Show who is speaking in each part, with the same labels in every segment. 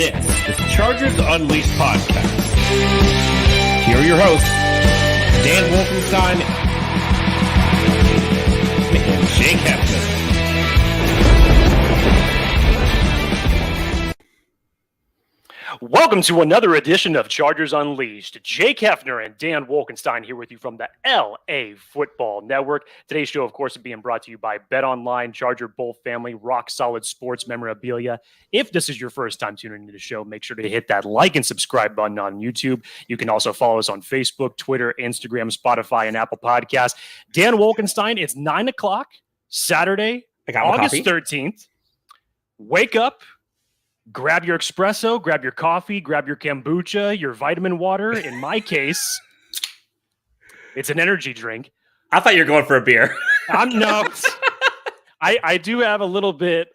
Speaker 1: This is Chargers Unleashed podcast. Here are your hosts, Dan Wolkenstein and Jake Hefner.
Speaker 2: Welcome to another edition of Chargers Unleashed. Jake Hefner and Dan Wolkenstein here with you from the LAFB Network. Today's show, of course, is being brought to you by BetOnline, Charger Bull Family, Rock Solid Sports Memorabilia. If this is your first time tuning into the show, make sure to hit that like and subscribe button on YouTube. You can also follow us on Facebook, Twitter, Instagram, Spotify, and Apple Podcasts. Dan Wolkenstein, it's 9 o'clock, Saturday, August 13th. Wake up. Grab your espresso, grab your coffee, grab your kombucha, your vitamin water. In my case, it's an energy drink.
Speaker 3: I thought you were going for a beer.
Speaker 2: I do have a little bit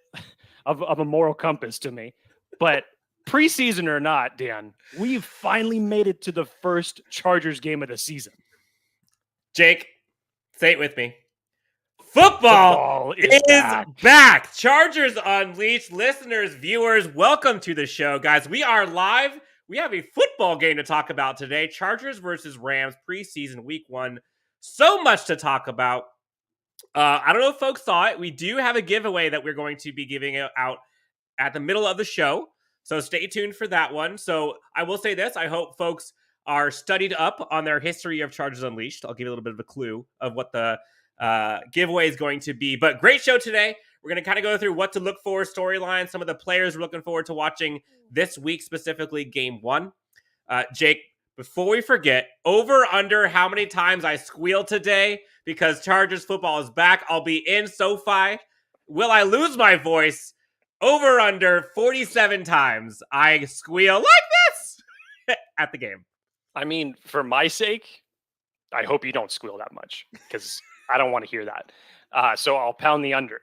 Speaker 2: of a moral compass to me. But preseason or not, Dan, we've finally made it to the first Chargers game of the season.
Speaker 3: Jake, say it with me. Football is back. Chargers Unleashed. Listeners, viewers, welcome to the show, guys. We are live. We have a football game to talk about today. Chargers versus Rams, preseason week 1. So much to talk about. I don't know if folks saw it. We do have a giveaway that we're going to be giving out at the middle of the show. So stay tuned for that one. So I will say this. I hope folks are studied up on their history of Chargers Unleashed. I'll give you a little bit of a clue of what the giveaway is going to be. But great show today. We're going to kind of go through what to look for, storylines, some of the players we're looking forward to watching this week, specifically game 1. Jake, before we forget, over under how many times I squeal today because Chargers football is back. I'll be in SoFi. Will I lose my voice? Over under 47 times I squeal like this at the game.
Speaker 2: I mean, for my sake, I hope you don't squeal that much because I don't want to hear that. So I'll pound the under.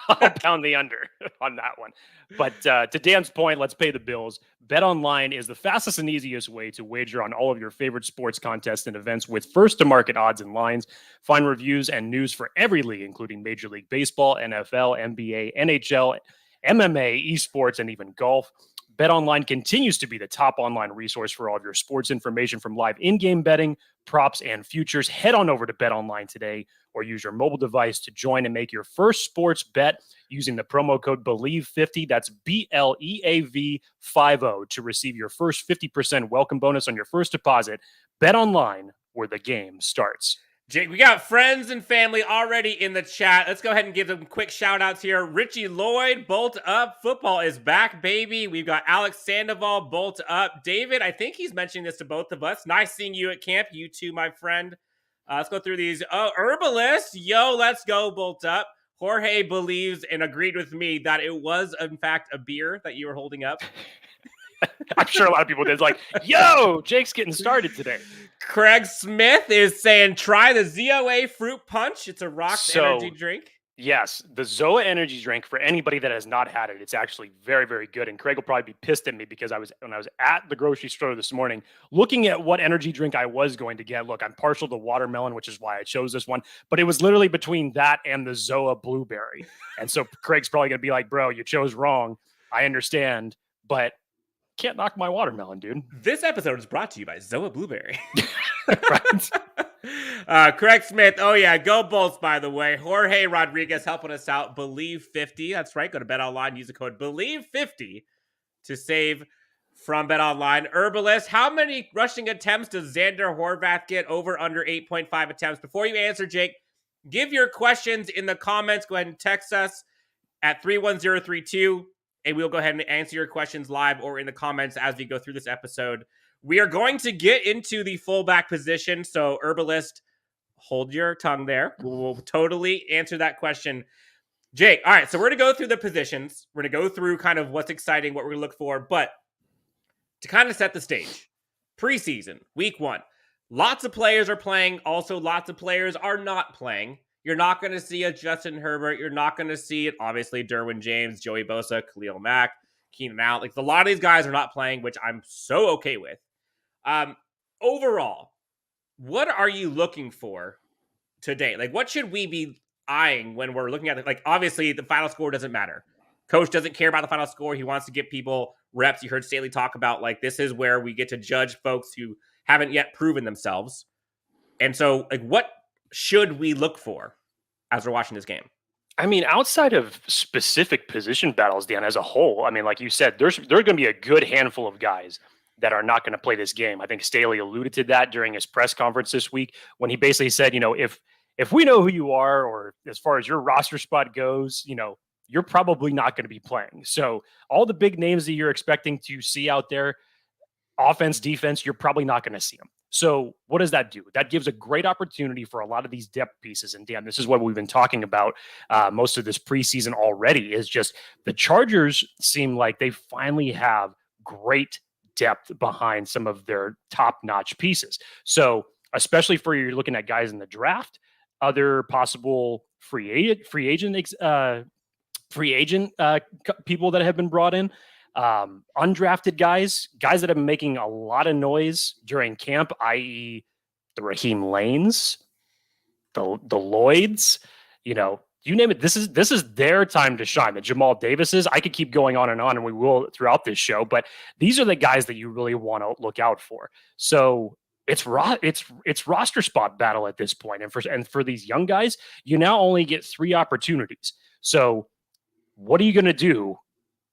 Speaker 2: I'll pound the under on that one. But to Dan's point, let's pay the bills. BetOnline is the fastest and easiest way to wager on all of your favorite sports contests and events with first-to-market odds and lines. Find reviews and news for every league, including Major League Baseball, NFL, NBA, NHL, MMA, esports, and even golf. BetOnline continues to be the top online resource for all of your sports information from live in-game betting, props, and futures. Head on over to BetOnline today or use your mobile device to join and make your first sports bet using the promo code BELIEVE50. That's BLEAV50 to receive your first 50% welcome bonus on your first deposit. BetOnline, where the game starts.
Speaker 3: Jake, we got friends and family already in the chat. Let's go ahead and give them quick shout outs here. Richie Lloyd, bolt up. Football is back, baby. We've got Alex Sandoval, bolt up. David, I think he's mentioning this to both of us. Nice seeing you at camp. You too, my friend. Let's go through these. Oh, Herbalist. Yo, let's go, bolt up. Jorge believes and agreed with me that it was, in fact, a beer that you were holding up.
Speaker 2: I'm sure a lot of people did. Like, yo, Jake's getting started today.
Speaker 3: Craig Smith is saying, try the ZOA Fruit Punch. It's a Rocks energy drink.
Speaker 2: Yes, the ZOA energy drink, for anybody that has not had it, it's actually very, very good. And Craig will probably be pissed at me because when I was at the grocery store this morning, looking at what energy drink I was going to get. Look, I'm partial to watermelon, which is why I chose this one. But it was literally between that and the ZOA blueberry. And so Craig's probably going to be like, bro, you chose wrong. I understand, but can't knock my watermelon, dude.
Speaker 3: This episode is brought to you by ZOA Blueberry.
Speaker 2: Right.
Speaker 3: Craig Smith. Oh, yeah. Go Bolts, by the way. Jorge Rodriguez helping us out. Believe50. That's right. Go to BetOnline. Use the code Believe50 to save from BetOnline. Herbalist. How many rushing attempts does Xander Horvath get? Over under 8.5 attempts. Before you answer, Jake, give your questions in the comments. Go ahead and text us at 31032. And we'll go ahead and answer your questions live or in the comments as we go through this episode. We are going to get into the fullback position. So, Herbalist, hold your tongue there. We'll totally answer that question. Jake, all right, so we're going to go through the positions. We're going to go through kind of what's exciting, what we're going to look for. But to kind of set the stage, preseason, week 1. Lots of players are playing. Also, lots of players are not playing. You're not going to see a Justin Herbert. You're not going to see it, obviously, Derwin James, Joey Bosa, Khalil Mack, Keenan Allen. Like, a lot of these guys are not playing, which I'm so okay with. Overall, what are you looking for today? Like, what should we be eyeing when we're looking at it? Like, obviously, the final score doesn't matter. Coach doesn't care about the final score. He wants to get people reps. You heard Staley talk about, like, this is where we get to judge folks who haven't yet proven themselves. And so, like, what should we look for as we're watching this game?
Speaker 2: I mean, outside of specific position battles, Dan, as a whole, I mean, like you said, there's going to be a good handful of guys that are not going to play this game. I think Staley alluded to that during his press conference this week when he basically said, if we know who you are, or as far as your roster spot goes, you're probably not going to be playing. So all the big names that you're expecting to see out there, offense, defense, you're probably not going to see them. So what does that do? That gives a great opportunity for a lot of these depth pieces. And Dan, this is what we've been talking about most of this preseason already, is just the Chargers seem like they finally have great depth behind some of their top-notch pieces. So especially for you're looking at guys in the draft, other possible free agent people that have been brought in, undrafted guys that have been making a lot of noise during camp, i.e. the Raheem Lanes, the Lloyds, you name it. This is their time to shine. The Jamal Davises, I could keep going on, and we will throughout this show, but these are the guys that you really want to look out for. So it's roster spot battle at this point. And for these young guys, you now only get 3 opportunities. So what are you going to do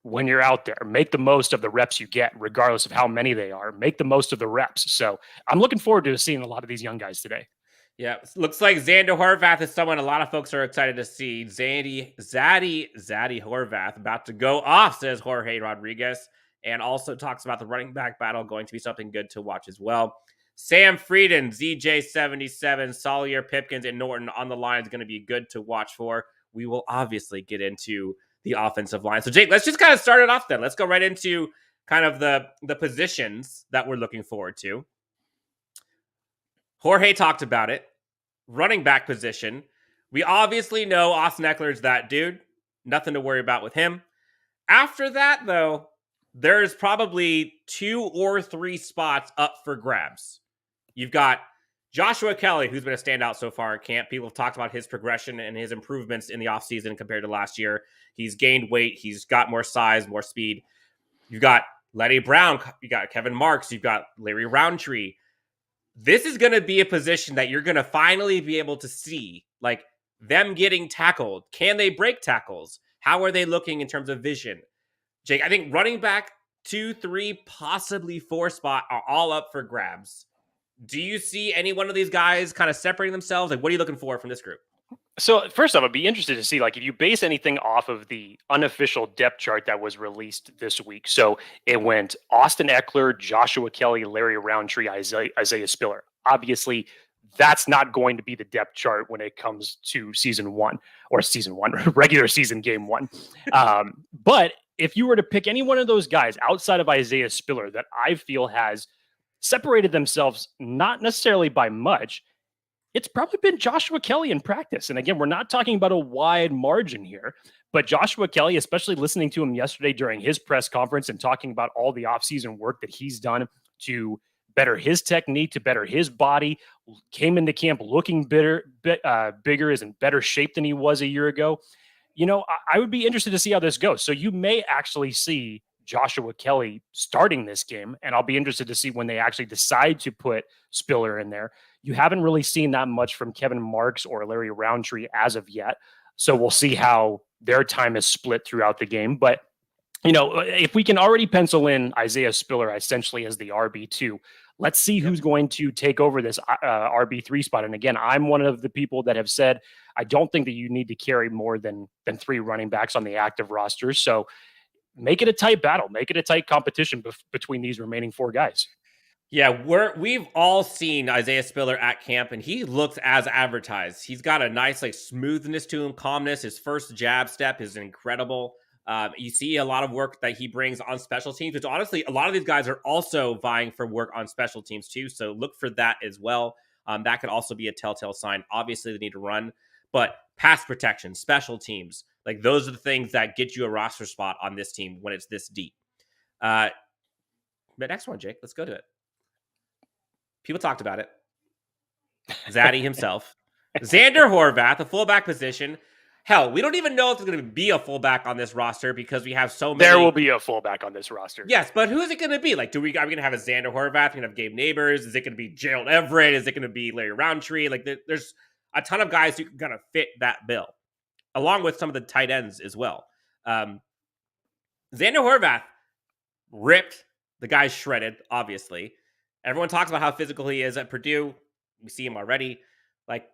Speaker 2: when you're out there? Make the most of the reps you get, regardless of how many they are. Make the most of the reps. So I'm looking forward to seeing a lot of these young guys today.
Speaker 3: Yeah, looks like Xander Horvath is someone a lot of folks are excited to see. Zaddy Horvath about to go off, says Jorge Rodriguez, and also talks about the running back battle going to be something good to watch as well. Sam Frieden, ZJ77, Sawyer, Pipkins, and Norton on the line is going to be good to watch for. We will obviously get into the offensive line. So, Jake, let's just kind of start it off then. Let's go right into kind of the positions that we're looking forward to. Jorge talked about it. Running back position. We obviously know Austin Eckler's that dude. Nothing to worry about with him. After that, though, there's probably 2 or 3 spots up for grabs. You've got Joshua Kelly, who's been a standout so far at camp. People have talked about his progression and his improvements in the offseason compared to last year. He's gained weight. He's got more size, more speed. You've got Letty Brown. You got Kevin Marks. You've got Larry Roundtree. This is going to be a position that you're going to finally be able to see, like, them getting tackled. Can they break tackles? How are they looking in terms of vision? Jake, I think running back 2, 3, possibly 4 spot are all up for grabs. Do you see any one of these guys kind of separating themselves? Like, what are you looking for from this group?
Speaker 2: So first off, I'd be interested to see, like, if you base anything off of the unofficial depth chart that was released this week. So it went Austin Eckler, Joshua Kelly, Larry Roundtree, Isaiah Spiller. Obviously, that's not going to be the depth chart when it comes to regular season game 1. But if you were to pick any one of those guys outside of Isaiah Spiller that I feel has separated themselves, not necessarily by much, it's probably been Joshua Kelly in practice. And again, we're not talking about a wide margin here, but Joshua Kelly, especially listening to him yesterday during his press conference and talking about all the offseason work that he's done to better his technique, to better his body, came into camp looking bigger, is in better shape than he was a year ago. I would be interested to see how this goes. So you may actually see Joshua Kelly starting this game, and I'll be interested to see when they actually decide to put Spiller in there. You haven't really seen that much from Kevin Marks or Larry Roundtree as of yet, so we'll see how their time is split throughout the game. But, if we can already pencil in Isaiah Spiller essentially as the RB2, let's see who's going to take over this RB3 spot. And again, I'm one of the people that have said I don't think that you need to carry more than 3 running backs on the active roster. So make it a tight battle, make it a tight competition between these remaining 4 guys.
Speaker 3: Yeah, we've all seen Isaiah Spiller at camp, and he looks as advertised. He's got a nice smoothness to him, calmness. His first jab step is incredible. You see a lot of work that he brings on special teams, which honestly, a lot of these guys are also vying for work on special teams too. So look for that as well. That could also be a telltale sign. Obviously, they need to run, but pass protection, special teams, those are the things that get you a roster spot on this team when it's this deep. But next one, Jake, let's go to it. People talked about it. Zaddy himself. Xander Horvath, the fullback position. Hell, we don't even know if there's going to be a fullback on this roster because we have so many.
Speaker 2: There will be a fullback on this roster.
Speaker 3: Yes, but who is it going to be? Like, are we going to have a Xander Horvath? Are we going to have Gabe Neighbors? Is it going to be Gerald Everett? Is it going to be Larry Roundtree? Like, there's a ton of guys who can kind of fit that bill, along with some of the tight ends as well. Xander Horvath ripped. The guy's shredded, obviously. Everyone talks about how physical he is at Purdue. We see him already. Like,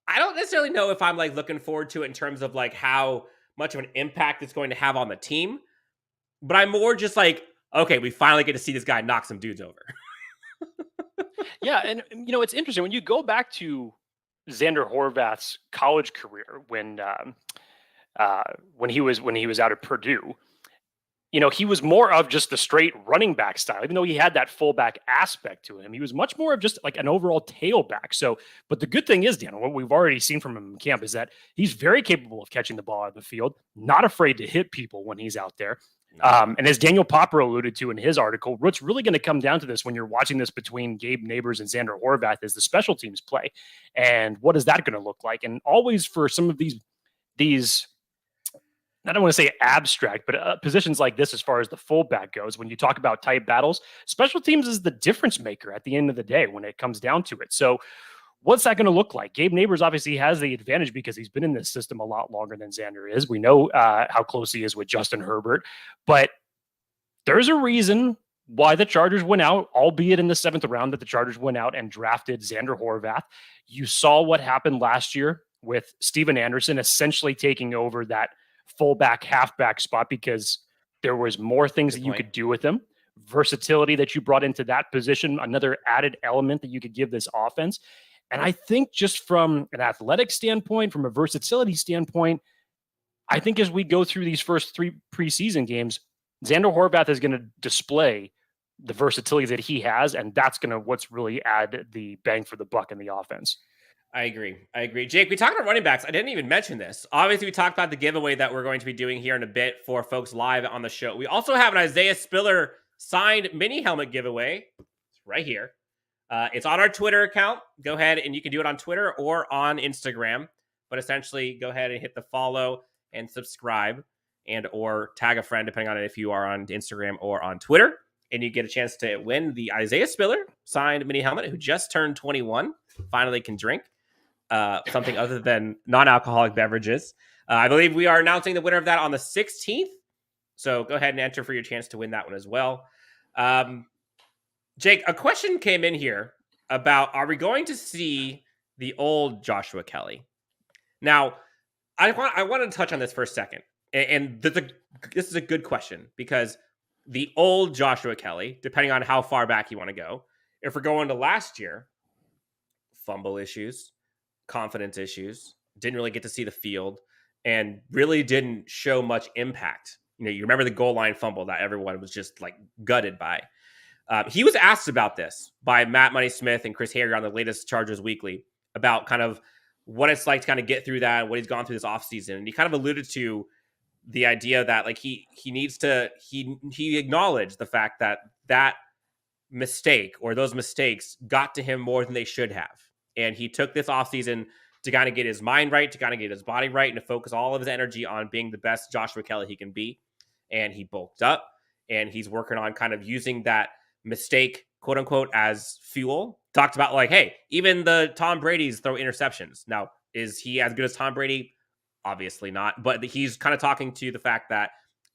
Speaker 3: I don't necessarily know if I'm like looking forward to it in terms of like how much of an impact it's going to have on the team. But I'm more just like, okay, we finally get to see this guy knock some dudes over.
Speaker 2: Yeah, and it's interesting when you go back to Xander Horvath's college career when he was out at Purdue. He was more of just the straight running back style, even though he had that fullback aspect to him. He was much more of just like an overall tailback. So, but the good thing is, Dan, what we've already seen from him in camp is that he's very capable of catching the ball out of the field, not afraid to hit people when he's out there. And as Daniel Popper alluded to in his article, what's really going to come down to this when you're watching this between Gabe Neighbors and Xander Horvath is the special teams play. And what is that going to look like? And always for some of these I don't want to say abstract, but positions like this, as far as the fullback goes, when you talk about tight battles, special teams is the difference maker at the end of the day when it comes down to it. So what's that going to look like? Gabe Neighbors obviously has the advantage because he's been in this system a lot longer than Xander is. We know how close he is with Justin Herbert, but there's a reason why the Chargers went out, albeit in the 7th round, that the Chargers went out and drafted Xander Horvath. You saw what happened last year with Steven Anderson essentially taking over that fullback, halfback spot because there was more things that you could do with him. Versatility that you brought into that position, another added element that you could give this offense. And I think just from an athletic standpoint, from a versatility standpoint, I think as we go through these first 3 preseason games, Xander Horvath is going to display the versatility that he has, and that's going to what's really add the bang for the buck in the offense.
Speaker 3: I agree. Jake, we talked about running backs. I didn't even mention this. Obviously, we talked about the giveaway that we're going to be doing here in a bit for folks live on the show. We also have an Isaiah Spiller signed mini helmet giveaway. It's right here. It's on our Twitter account. Go ahead and you can do it on Twitter or on Instagram. But essentially, go ahead and hit the follow and subscribe and or tag a friend, depending on if you are on Instagram or on Twitter. And you get a chance to win the Isaiah Spiller signed mini helmet, who just turned 21, finally can drink. Something other than non-alcoholic beverages. I believe we are announcing the winner of that on the 16th. So go ahead and enter for your chance to win that one as well. Jake, a question came in here about, are we going to see the old Joshua Kelly? Now, I want to touch on this for a second. And this is a good question because the old Joshua Kelly, depending on how far back you want to go, if we're going to last year, fumble issues, confidence issues, didn't really get to see the field, and really didn't show much impact. You remember the goal line fumble that everyone was just like gutted by. He was asked about this by Matt Money Smith and Chris Harry on the latest Chargers Weekly about kind of what it's like to kind of get through that, what he's gone through this offseason. And he kind of alluded to the idea that like he needs to, he acknowledged the fact that mistake or those mistakes got to him more than they should have. And he took this offseason to kind of get his mind right, to kind of get his body right, and to focus all of his energy on being the best Joshua Kelly he can be. And he bulked up, and he's working on kind of using that mistake, quote unquote, as fuel. Talked about like, hey, even the Tom Brady's throw interceptions. Now, is he as good as Tom Brady? Obviously not. But he's kind of talking to the fact that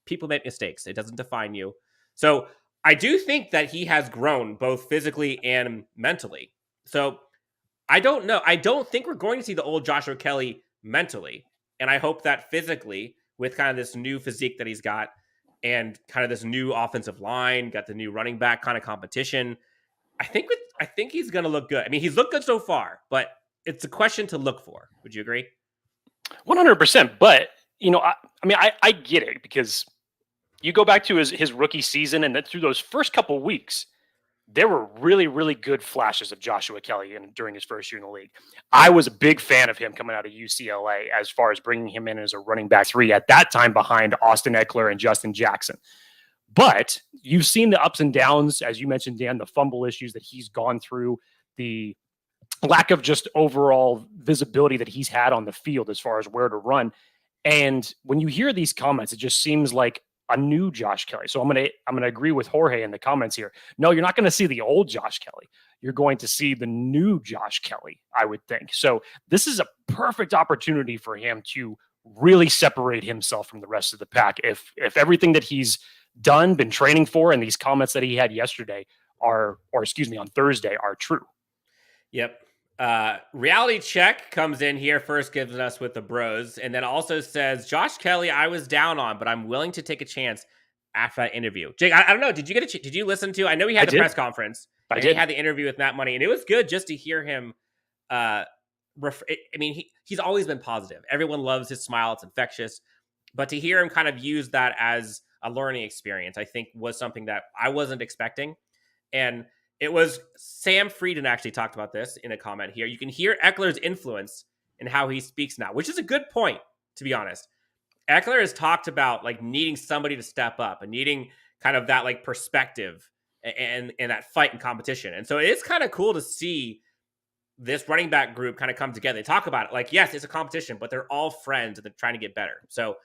Speaker 3: people make mistakes. It doesn't define you. So I do think that he has grown both physically and mentally. So I don't know. I don't think we're going to see the old Joshua Kelly mentally. And I hope that physically, with kind of this new physique that he's got and kind of this new offensive line, got the new running back kind of competition, I think he's going to look good. I mean, he's looked good so far, but it's a question to look for. Would you agree?
Speaker 2: 100%. But, I get it because you go back to his rookie season and then through those first couple of weeks, there were really, really good flashes of Joshua Kelly during his first year in the league. I was a big fan of him coming out of UCLA as far as bringing him in as a running back 3 at that time behind Austin Eckler and Justin Jackson. But you've seen the ups and downs, as you mentioned, Dan, the fumble issues that he's gone through, the lack of just overall visibility that he's had on the field as far as where to run. And when you hear these comments, it just seems like a new Josh Kelly. So I'm gonna agree with Jorge in the comments here. No, you're not going to see the old Josh Kelly. You're going to see the new Josh Kelly, I would think. So this is a perfect opportunity for him to really separate himself from the rest of the pack. If everything that he's done, been training for, and these comments that he had yesterday on Thursday are true.
Speaker 3: Yep. Reality Check comes in here first, gives us with the bros, and then also says, Josh Kelly, I was down on, but I'm willing to take a chance after that interview. Jake, I don't know. Did you did you listen to? I know he had the press conference. He had the interview with Matt Money, and it was good just to hear him. I mean, he's always been positive. Everyone loves his smile; it's infectious. But to hear him kind of use that as a learning experience, I think was something that I wasn't expecting, and it was Sam Frieden actually talked about this in a comment here. You can hear Eckler's influence in how he speaks now, which is a good point, to be honest. Eckler has talked about like needing somebody to step up and needing kind of that like perspective and that fight and competition. And so it's kind of cool to see this running back group kind of come together. They talk about it like, yes, it's a competition, but they're all friends and they're trying to get better. So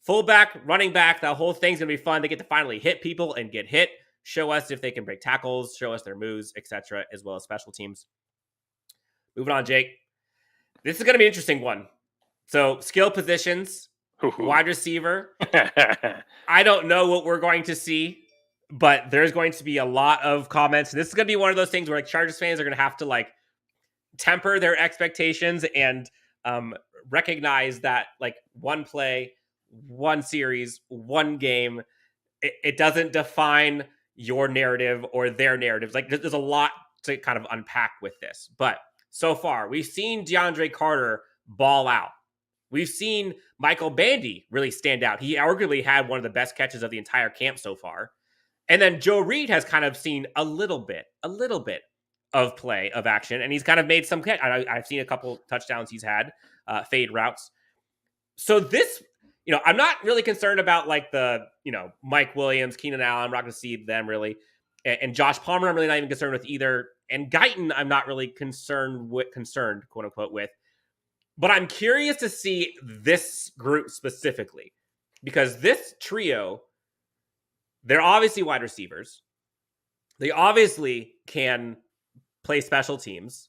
Speaker 3: fullback, running back, the whole thing's going to be fun. They get to finally hit people and get hit. Show us if they can break tackles, show us their moves, etc., as well as special teams. Moving on, Jake. This is going to be an interesting one. So, skill positions, wide receiver. I don't know what we're going to see, but there's going to be a lot of comments. This is going to be one of those things where like Chargers fans are going to have to like temper their expectations and recognize that like one play, one series, one game, it doesn't define your narrative or their narratives. Like there's a lot to kind of unpack with this. But so far, we've seen DeAndre Carter ball out. We've seen Michael Bandy really stand out. He arguably had one of the best catches of the entire camp so far. And then Joe Reed has kind of seen a little bit of play, of action, and he's kind of made some catch. I've seen a couple touchdowns he's had, fade routes. So this, I'm not really concerned about like the, Mike Williams, Keenan Allen. I'm not going to see them really. And Josh Palmer, I'm really not even concerned with either. And Guyton, I'm not really concerned, quote unquote, with. But I'm curious to see this group specifically because this trio, they're obviously wide receivers. They obviously can play special teams.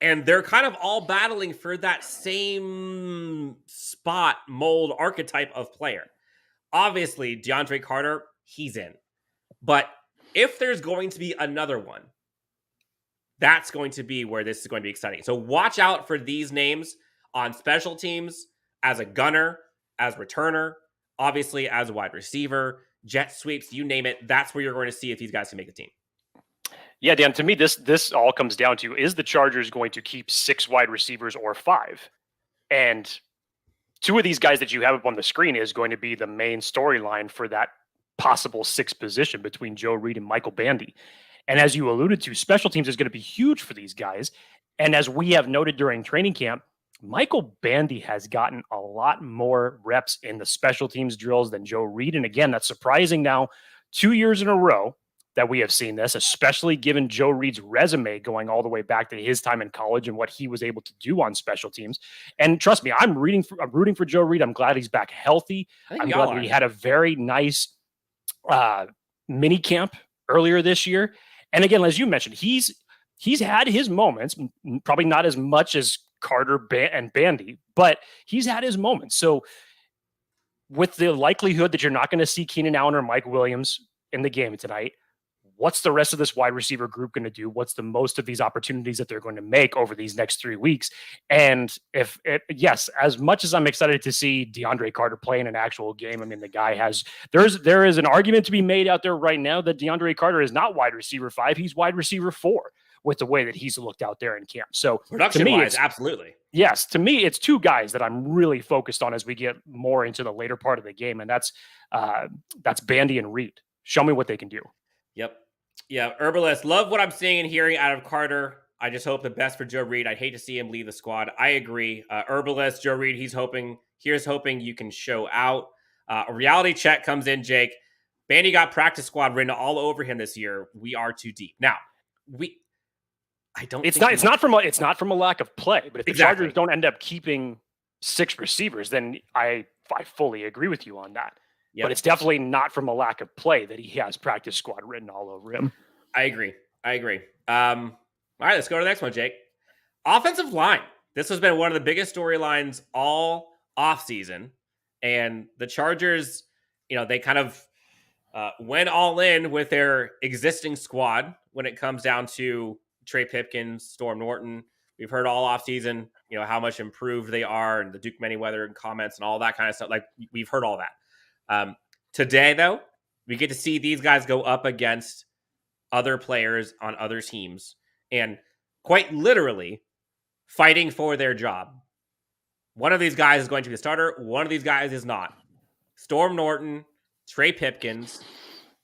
Speaker 3: And they're kind of all battling for that same spot, mold, archetype of player. Obviously, DeAndre Carter, he's in. But if there's going to be another one, that's going to be where this is going to be exciting. So watch out for these names on special teams, as a gunner, as returner, obviously as a wide receiver, jet sweeps, you name it. That's where you're going to see if these guys can make the team.
Speaker 2: Yeah, Dan, to me, this all comes down to, is the Chargers going to keep 6 wide receivers or 5? And 2 of these guys that you have up on the screen is going to be the main storyline for that possible 6th position between Joe Reed and Michael Bandy. And as you alluded to, special teams is going to be huge for these guys. And as we have noted during training camp, Michael Bandy has gotten a lot more reps in the special teams drills than Joe Reed. And again, that's surprising now, 2 years in a row that we have seen this, especially given Joe Reed's resume going all the way back to his time in college and what he was able to do on special teams. And trust me, I'm rooting for Joe Reed. I'm glad he's back healthy. I'm glad that he had a very nice mini camp earlier this year. And again, as you mentioned, he's had his moments, probably not as much as Carter and Bandy, but he's had his moments. So with the likelihood that you're not going to see Keenan Allen or Mike Williams in the game tonight, what's the rest of this wide receiver group going to do? What's the most of these opportunities that they're going to make over these next 3 weeks? And yes, as much as I'm excited to see DeAndre Carter play in an actual game, I mean, the guy there is an argument to be made out there right now that DeAndre Carter is not wide receiver 5. He's wide receiver 4 with the way that he's looked out there in camp. So
Speaker 3: production-wise, absolutely.
Speaker 2: Yes, to me, it's 2 guys that I'm really focused on as we get more into the later part of the game. And that's Bandy and Reed. Show me what they can do.
Speaker 3: Yep. Yeah, Herbalist, love what I'm seeing and hearing out of Carter. I just hope the best for Joe Reed. I'd hate to see him leave the squad. I agree. Herbalist, Joe Reed, here's hoping you can show out. A reality check comes in, Jake. Bandy got practice squad written all over him this year. We are too deep. Now, I don't.
Speaker 2: It's not from a lack of play, but if the Chargers don't end up keeping 6 receivers, then I fully agree with you on that. Yep. But it's definitely not from a lack of play that he has practice squad written all over him.
Speaker 3: I agree. All right, let's go to the next one, Jake. Offensive line. This has been one of the biggest storylines all offseason. And the Chargers, they kind of went all in with their existing squad when it comes down to Trey Pipkins, Storm Norton. We've heard all offseason, how much improved they are, and the Duke Manyweather comments and all that kind of stuff. Like, we've heard all that. Today, though, we get to see these guys go up against other players on other teams and quite literally fighting for their job. One of these guys is going to be the starter. One of these guys is not. Storm Norton, Trey Pipkins.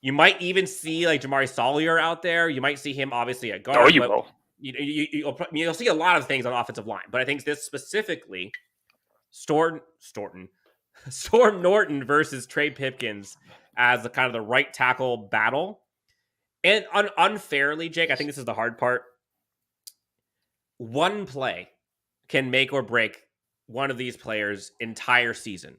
Speaker 3: You might even see like Jamari Salyer out there. You might see him obviously at guard.
Speaker 2: Oh, you will.
Speaker 3: You'll see a lot of things on the offensive line, but I think this specifically, Storm Norton versus Trey Pipkins as the kind of the right tackle battle. And unfairly, Jake, I think this is the hard part. One play can make or break one of these players' entire season.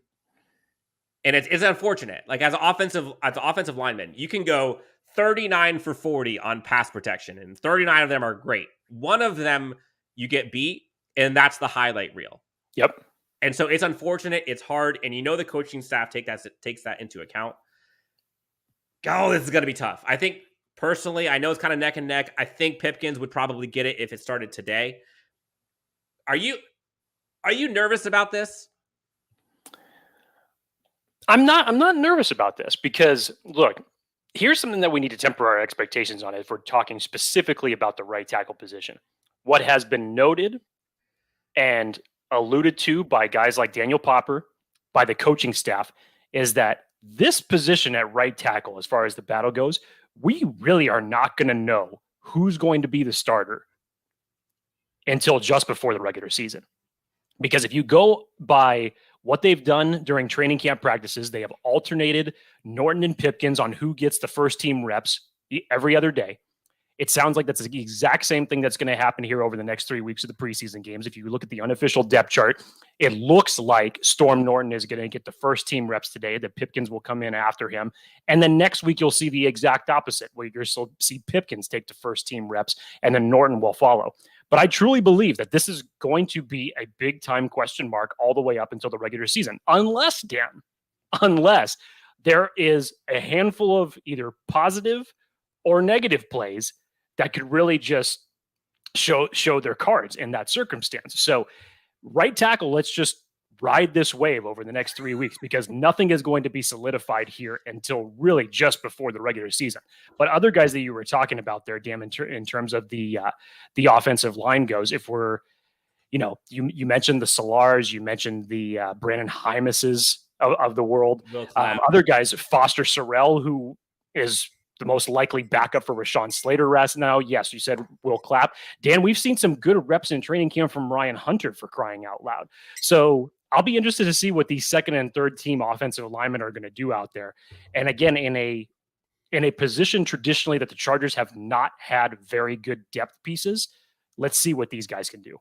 Speaker 3: And it's unfortunate. Like, as an offensive lineman, you can go 39 for 40 on pass protection, and 39 of them are great. One of them you get beat, and that's the highlight reel.
Speaker 2: Yep.
Speaker 3: And so it's unfortunate, it's hard, and the coaching staff takes that into account. Oh, this is going to be tough. I think, personally, I know it's kind of neck and neck. I think Pipkins would probably get it if it started today. Are you nervous about this?
Speaker 2: I'm not nervous about this because, look, here's something that we need to temper our expectations on if we're talking specifically about the right tackle position. What has been noted and alluded to by guys like Daniel Popper, by the coaching staff, is that this position at right tackle, as far as the battle goes, we really are not going to know who's going to be the starter until just before the regular season. Because if you go by what they've done during training camp practices, they have alternated Norton and Pipkins on who gets the first team reps every other day. It sounds like that's the exact same thing that's going to happen here over the next 3 weeks of the preseason games. If you look at the unofficial depth chart, it looks like Storm Norton is going to get the first team reps today, that Pipkins will come in after him. And then next week, you'll see the exact opposite, where you'll still see Pipkins take the first team reps, and then Norton will follow. But I truly believe that this is going to be a big time question mark all the way up until the regular season. Unless there is a handful of either positive or negative plays that could really just show their cards in that circumstance. So right tackle, let's just ride this wave over the next 3 weeks, because nothing is going to be solidified here until really just before the regular season. But other guys that you were talking about there, Dan, in terms of the offensive line goes, if we're, you mentioned the Solars, you mentioned the Brandon Hymases of the world, other guys, Foster Sorrell, who is the most likely backup for Rashawn Slater right now. Yes, you said Will Clapp. Dan, we've seen some good reps in training camp from Ryan Hunter, for crying out loud. So I'll be interested to see what these second and third team offensive linemen are going to do out there. And again, in a position traditionally that the Chargers have not had very good depth pieces, let's see what these guys can do.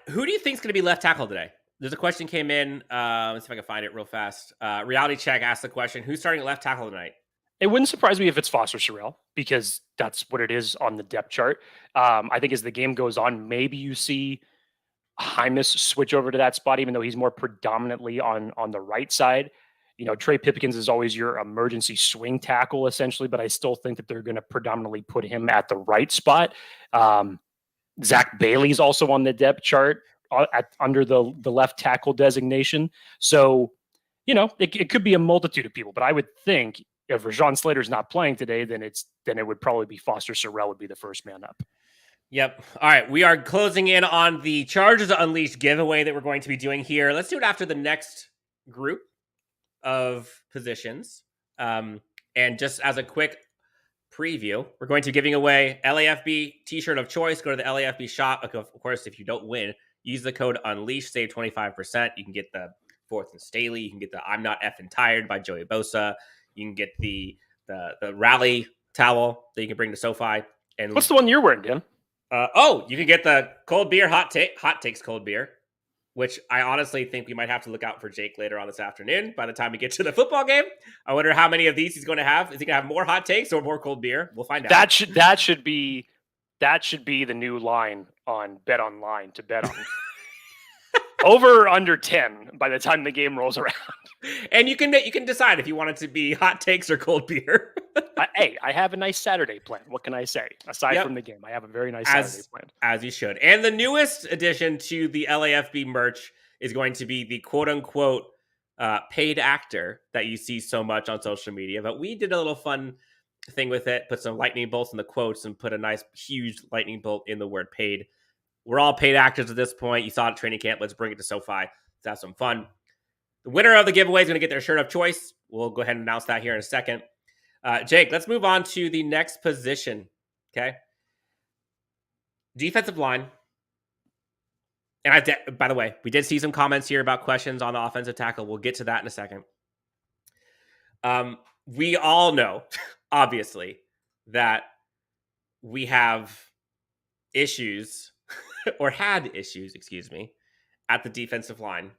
Speaker 3: Who do you think is going to be left tackle today? There's a question came in. Let's see if I can find it real fast. Reality Check asked the question, who's starting at left tackle tonight?
Speaker 2: It wouldn't surprise me if it's Foster Sorrell, because that's what it is on the depth chart. I think as the game goes on, maybe you see Hymas switch over to that spot, even though he's more predominantly on the right side. Trey Pipkins is always your emergency swing tackle, essentially, but I still think that they're going to predominantly put him at the right spot. Zach Bailey's also on the depth chart under the left tackle designation. So, it could be a multitude of people, but I would think if Rashawn Slater's not playing today, then it would probably be Foster Sorrell would be the first man up.
Speaker 3: Yep. All right. We are closing in on the Chargers Unleashed giveaway that we're going to be doing here. Let's do it after the next group of positions. And just as a quick preview, we're going to be giving away LAFB t-shirt of choice. Go to the LAFB shop. Of course, if you don't win, use the code Unleashed, save 25%. You can get the Fourth and Staley. You can get the I'm Not Effing Tired by Joey Bosa. You can get the rally towel that you can bring to SoFi. And
Speaker 2: what's the one you're wearing, Dan?
Speaker 3: You can get the cold beer hot takes cold beer, which I honestly think we might have to look out for Jake later on this afternoon. By the time we get to the football game, I wonder how many of these he's going to have. Is he going to have more hot takes or more cold beer? We'll find out.
Speaker 2: That should be the new line on Bet Online to bet on. Over or under 10 by the time the game rolls around.
Speaker 3: And you can decide if you want it to be hot takes or cold beer.
Speaker 2: I have a nice Saturday plan. What can I say? Aside from the game, I have a very nice Saturday plan.
Speaker 3: As you should. And the newest addition to the LAFB merch is going to be the quote-unquote paid actor that you see so much on social media. But we did a little fun thing with it, put some lightning bolts in the quotes and put a nice, huge lightning bolt in the word paid. We're all paid actors at this point. You saw it at training camp. Let's bring it to SoFi. Let's have some fun. The winner of the giveaway is going to get their shirt of choice. We'll go ahead and announce that here in a second. Jake, let's move on to the next position. Okay. Defensive line. And by the way, we did see some comments here about questions on the offensive tackle. We'll get to that in a second. We all know, obviously, that we have issues or had issues, at the defensive line,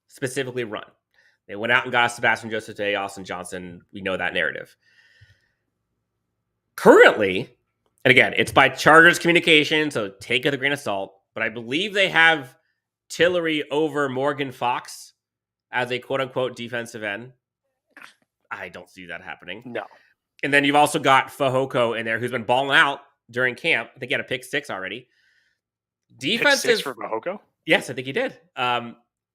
Speaker 3: specifically run. They went out and got Sebastian Joseph Day, Austin Johnson. We know that narrative. Currently, and again, it's by Chargers communication, so take it with a grain of salt, but I believe they have Tillery over Morgan Fox as a quote-unquote defensive end. I don't see that happening.
Speaker 2: No.
Speaker 3: And then you've also got Fehoko in there, who's been balling out during camp. I think he had a pick 6 already. Defense
Speaker 2: pick 6 for Fehoko?
Speaker 3: Yes, I think he did.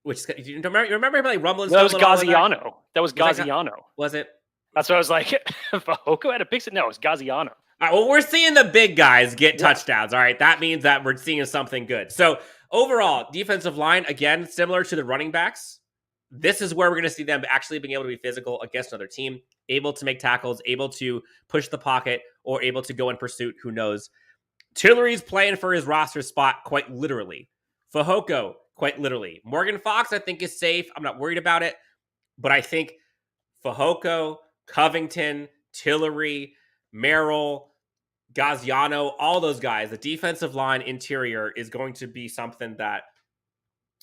Speaker 3: Which you remember him like rumbling?
Speaker 2: That was Gaziano. That was Gaziano.
Speaker 3: Was it?
Speaker 2: That's what I was like. Fehoko had a pick 6. No, it was Gaziano.
Speaker 3: All right, well, we're seeing the big guys get touchdowns. All right, that means that we're seeing something good. So overall, defensive line, again, similar to the running backs. This is where we're going to see them actually being able to be physical against another team, able to make tackles, able to push the pocket, or able to go in pursuit. Who knows? Tillery's playing for his roster spot quite literally. Fehoko, quite literally. Morgan Fox, I think, is safe. I'm not worried about it. But I think Fehoko, Covington, Tillery, Merrill, Gaziano, all those guys, the defensive line interior is going to be something that,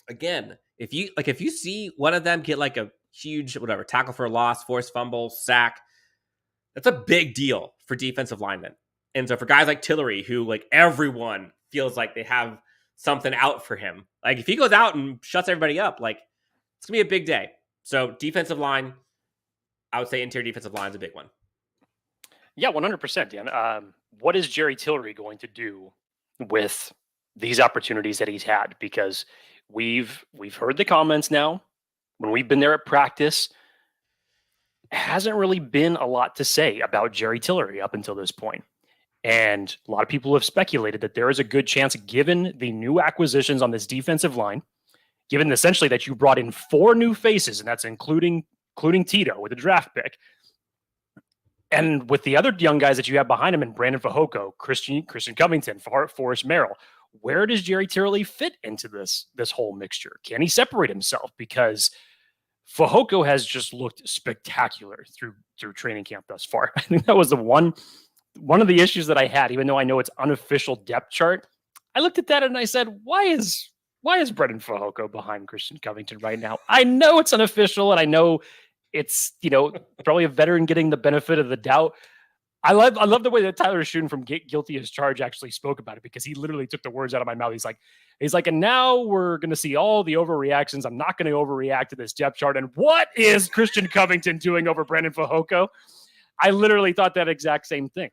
Speaker 3: again, if you see one of them get like a huge, tackle for a loss, forced fumble, sack, that's a big deal for defensive linemen. And so for guys like Tillery, who like everyone feels like they have something out for him, like if he goes out and shuts everybody up, like it's gonna be a big day. So defensive line, I would say interior defensive line is a big one.
Speaker 2: Yeah, 100%, Dan. What is Jerry Tillery going to do with these opportunities that he's had? Because we've heard the comments now. When we've been there at practice, hasn't really been a lot to say about Jerry Tillery up until this point. And a lot of people have speculated that there is a good chance, given the new acquisitions on this defensive line, given essentially that you brought in 4 new faces, and that's including Tito with a draft pick, and with the other young guys that you have behind him, and Brandon Fehoko, Christian Covington, Forrest Merrill, where does Jerry Tillery fit into this whole mixture? Can he separate himself? Because Fehoko has just looked spectacular through training camp thus far. I think that was the one of the issues that I had, even though I know it's unofficial depth chart. I looked at that and I said, why is Brandon Fehoko behind Christian Covington right now? I know it's unofficial, and I know it's, probably a veteran getting the benefit of the doubt. I love the way that Tyler Schoen from Guilty as Charged actually spoke about it, because he literally took the words out of my mouth. He's like, and now we're going to see all the overreactions. I'm not going to overreact to this depth chart. And what is Christian Covington doing over Brandon Fehoko? I literally thought that exact same thing.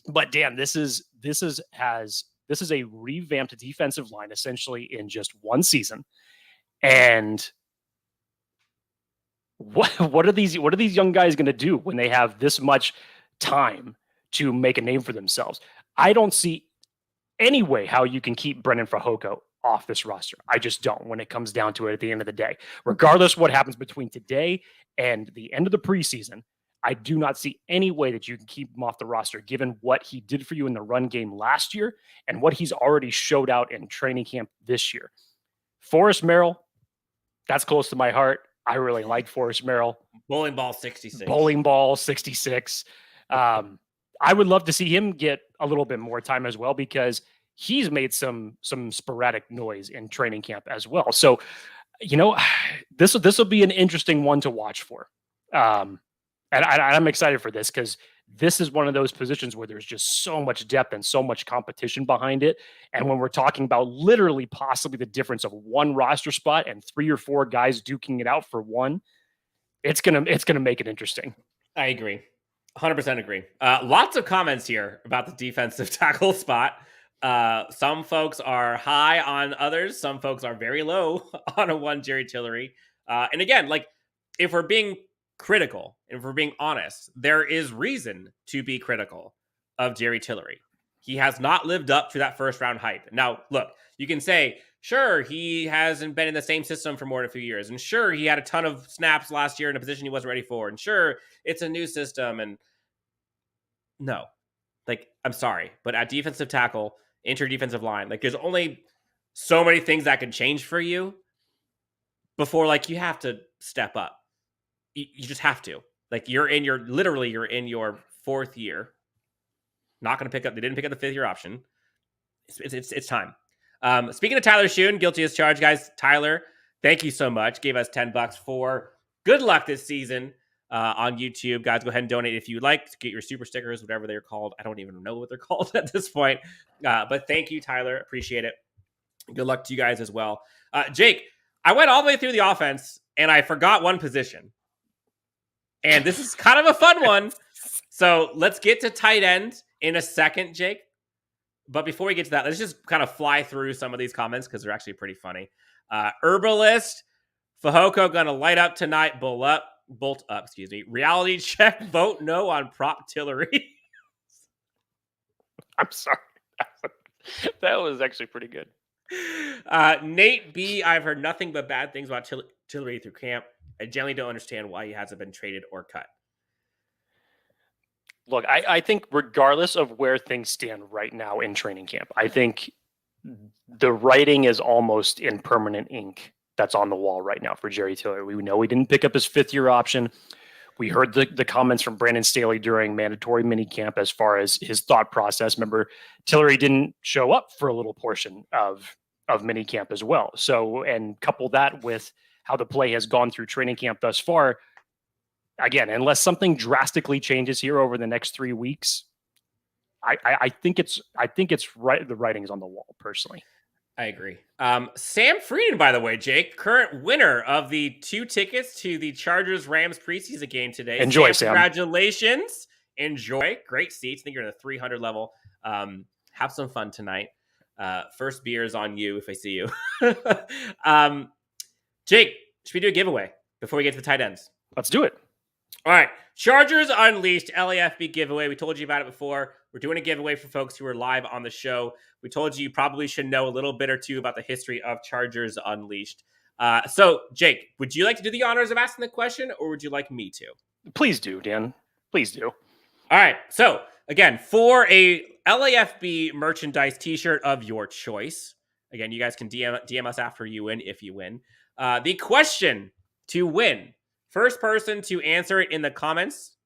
Speaker 2: But Dan, this is a revamped defensive line essentially in just one season. And what are these young guys going to do when they have this much time to make a name for themselves? I don't see any way how you can keep Brandon Fehoko off this roster. I just don't, when it comes down to it at the end of the day. Regardless what happens between today and the end of the preseason, I do not see any way that you can keep him off the roster, given what he did for you in the run game last year and what he's already showed out in training camp this year. Forrest Merrill, that's close to my heart. I really like Forrest Merrill.
Speaker 3: Bowling ball 66.
Speaker 2: I would love to see him get a little bit more time as well, because he's made some sporadic noise in training camp as well. So, this will be an interesting one to watch for. And I'm excited for this, because this is one of those positions where there's just so much depth and so much competition behind it. And when we're talking about literally possibly the difference of one roster spot and 3 or 4 guys duking it out for one, it's gonna make it interesting.
Speaker 3: I agree. 100% agree. Lots of comments here about the defensive tackle spot. Some folks are high on others. Some folks are very low on a one Jerry Tillery. And again, like, if we're being critical, if we're being honest, there is reason to be critical of Jerry Tillery. He has not lived up to that first round hype. Now, look, you can say, sure, he hasn't been in the same system for more than a few years. And sure, he had a ton of snaps last year in a position he wasn't ready for. And sure, it's a new system. And no, like, I'm sorry, but at defensive tackle, defensive line, like, there's only so many things that can change for you before, like, you have to step up. You just have to. Like, you're in your 4th year. Not going to pick up. They didn't pick up the 5th year option. It's time. Speaking of Tyler Schoen, guilty as charged, guys. Tyler, thank you so much. Gave us $10 for good luck this season on YouTube. Guys, go ahead and donate if you'd like to get your super stickers, whatever they're called. I don't even know what they're called at this point. But thank you, Tyler. Appreciate it. Good luck to you guys as well. Jake, I went all the way through the offense and I forgot one position. And this is kind of a fun one. So let's get to tight end in a second, Jake. But before we get to that, let's just kind of fly through some of these comments because they're actually pretty funny. Herbalist, Fahoko gonna light up tonight. Bolt up, excuse me. Reality check, vote no on prop Tillery.
Speaker 2: I'm sorry. That was actually pretty good.
Speaker 3: Nate B, I've heard nothing but bad things about Tillery through camp. I generally don't understand why he hasn't been traded or cut.
Speaker 2: Look, I think regardless of where things stand right now in training camp, I think the writing is almost in permanent ink that's on the wall right now for Jerry Tillery. We know he didn't pick up his 5th year option. We heard the comments from Brandon Staley during mandatory minicamp as far as his thought process. Remember, Tillery didn't show up for a little portion of minicamp as well. So, and couple that with how the play has gone through training camp thus far. Again, unless something drastically changes here over the next 3 weeks, I think it's right. The writing's on the wall, personally.
Speaker 3: I agree. Sam Frieden, by the way, Jake, current winner of the 2 tickets to the Chargers-Rams preseason game today.
Speaker 2: Enjoy, Sam.
Speaker 3: Congratulations. Enjoy. Great seats. I think you're in the 300 level. Have some fun tonight. First beer is on you if I see you. Jake, should we do a giveaway before we get to the tight ends?
Speaker 2: Let's do it.
Speaker 3: All right. Chargers Unleashed LAFB giveaway. We told you about it before. We're doing a giveaway for folks who are live on the show. We told you probably should know a little bit or two about the history of Chargers Unleashed. So, Jake, would you like to do the honors of asking the question, or would you like me to?
Speaker 2: Please do, Dan. Please do.
Speaker 3: All right. So, again, for a LAFB merchandise t-shirt of your choice, again, you guys can DM us after you win if you win. The question to win, first person to answer it in the comments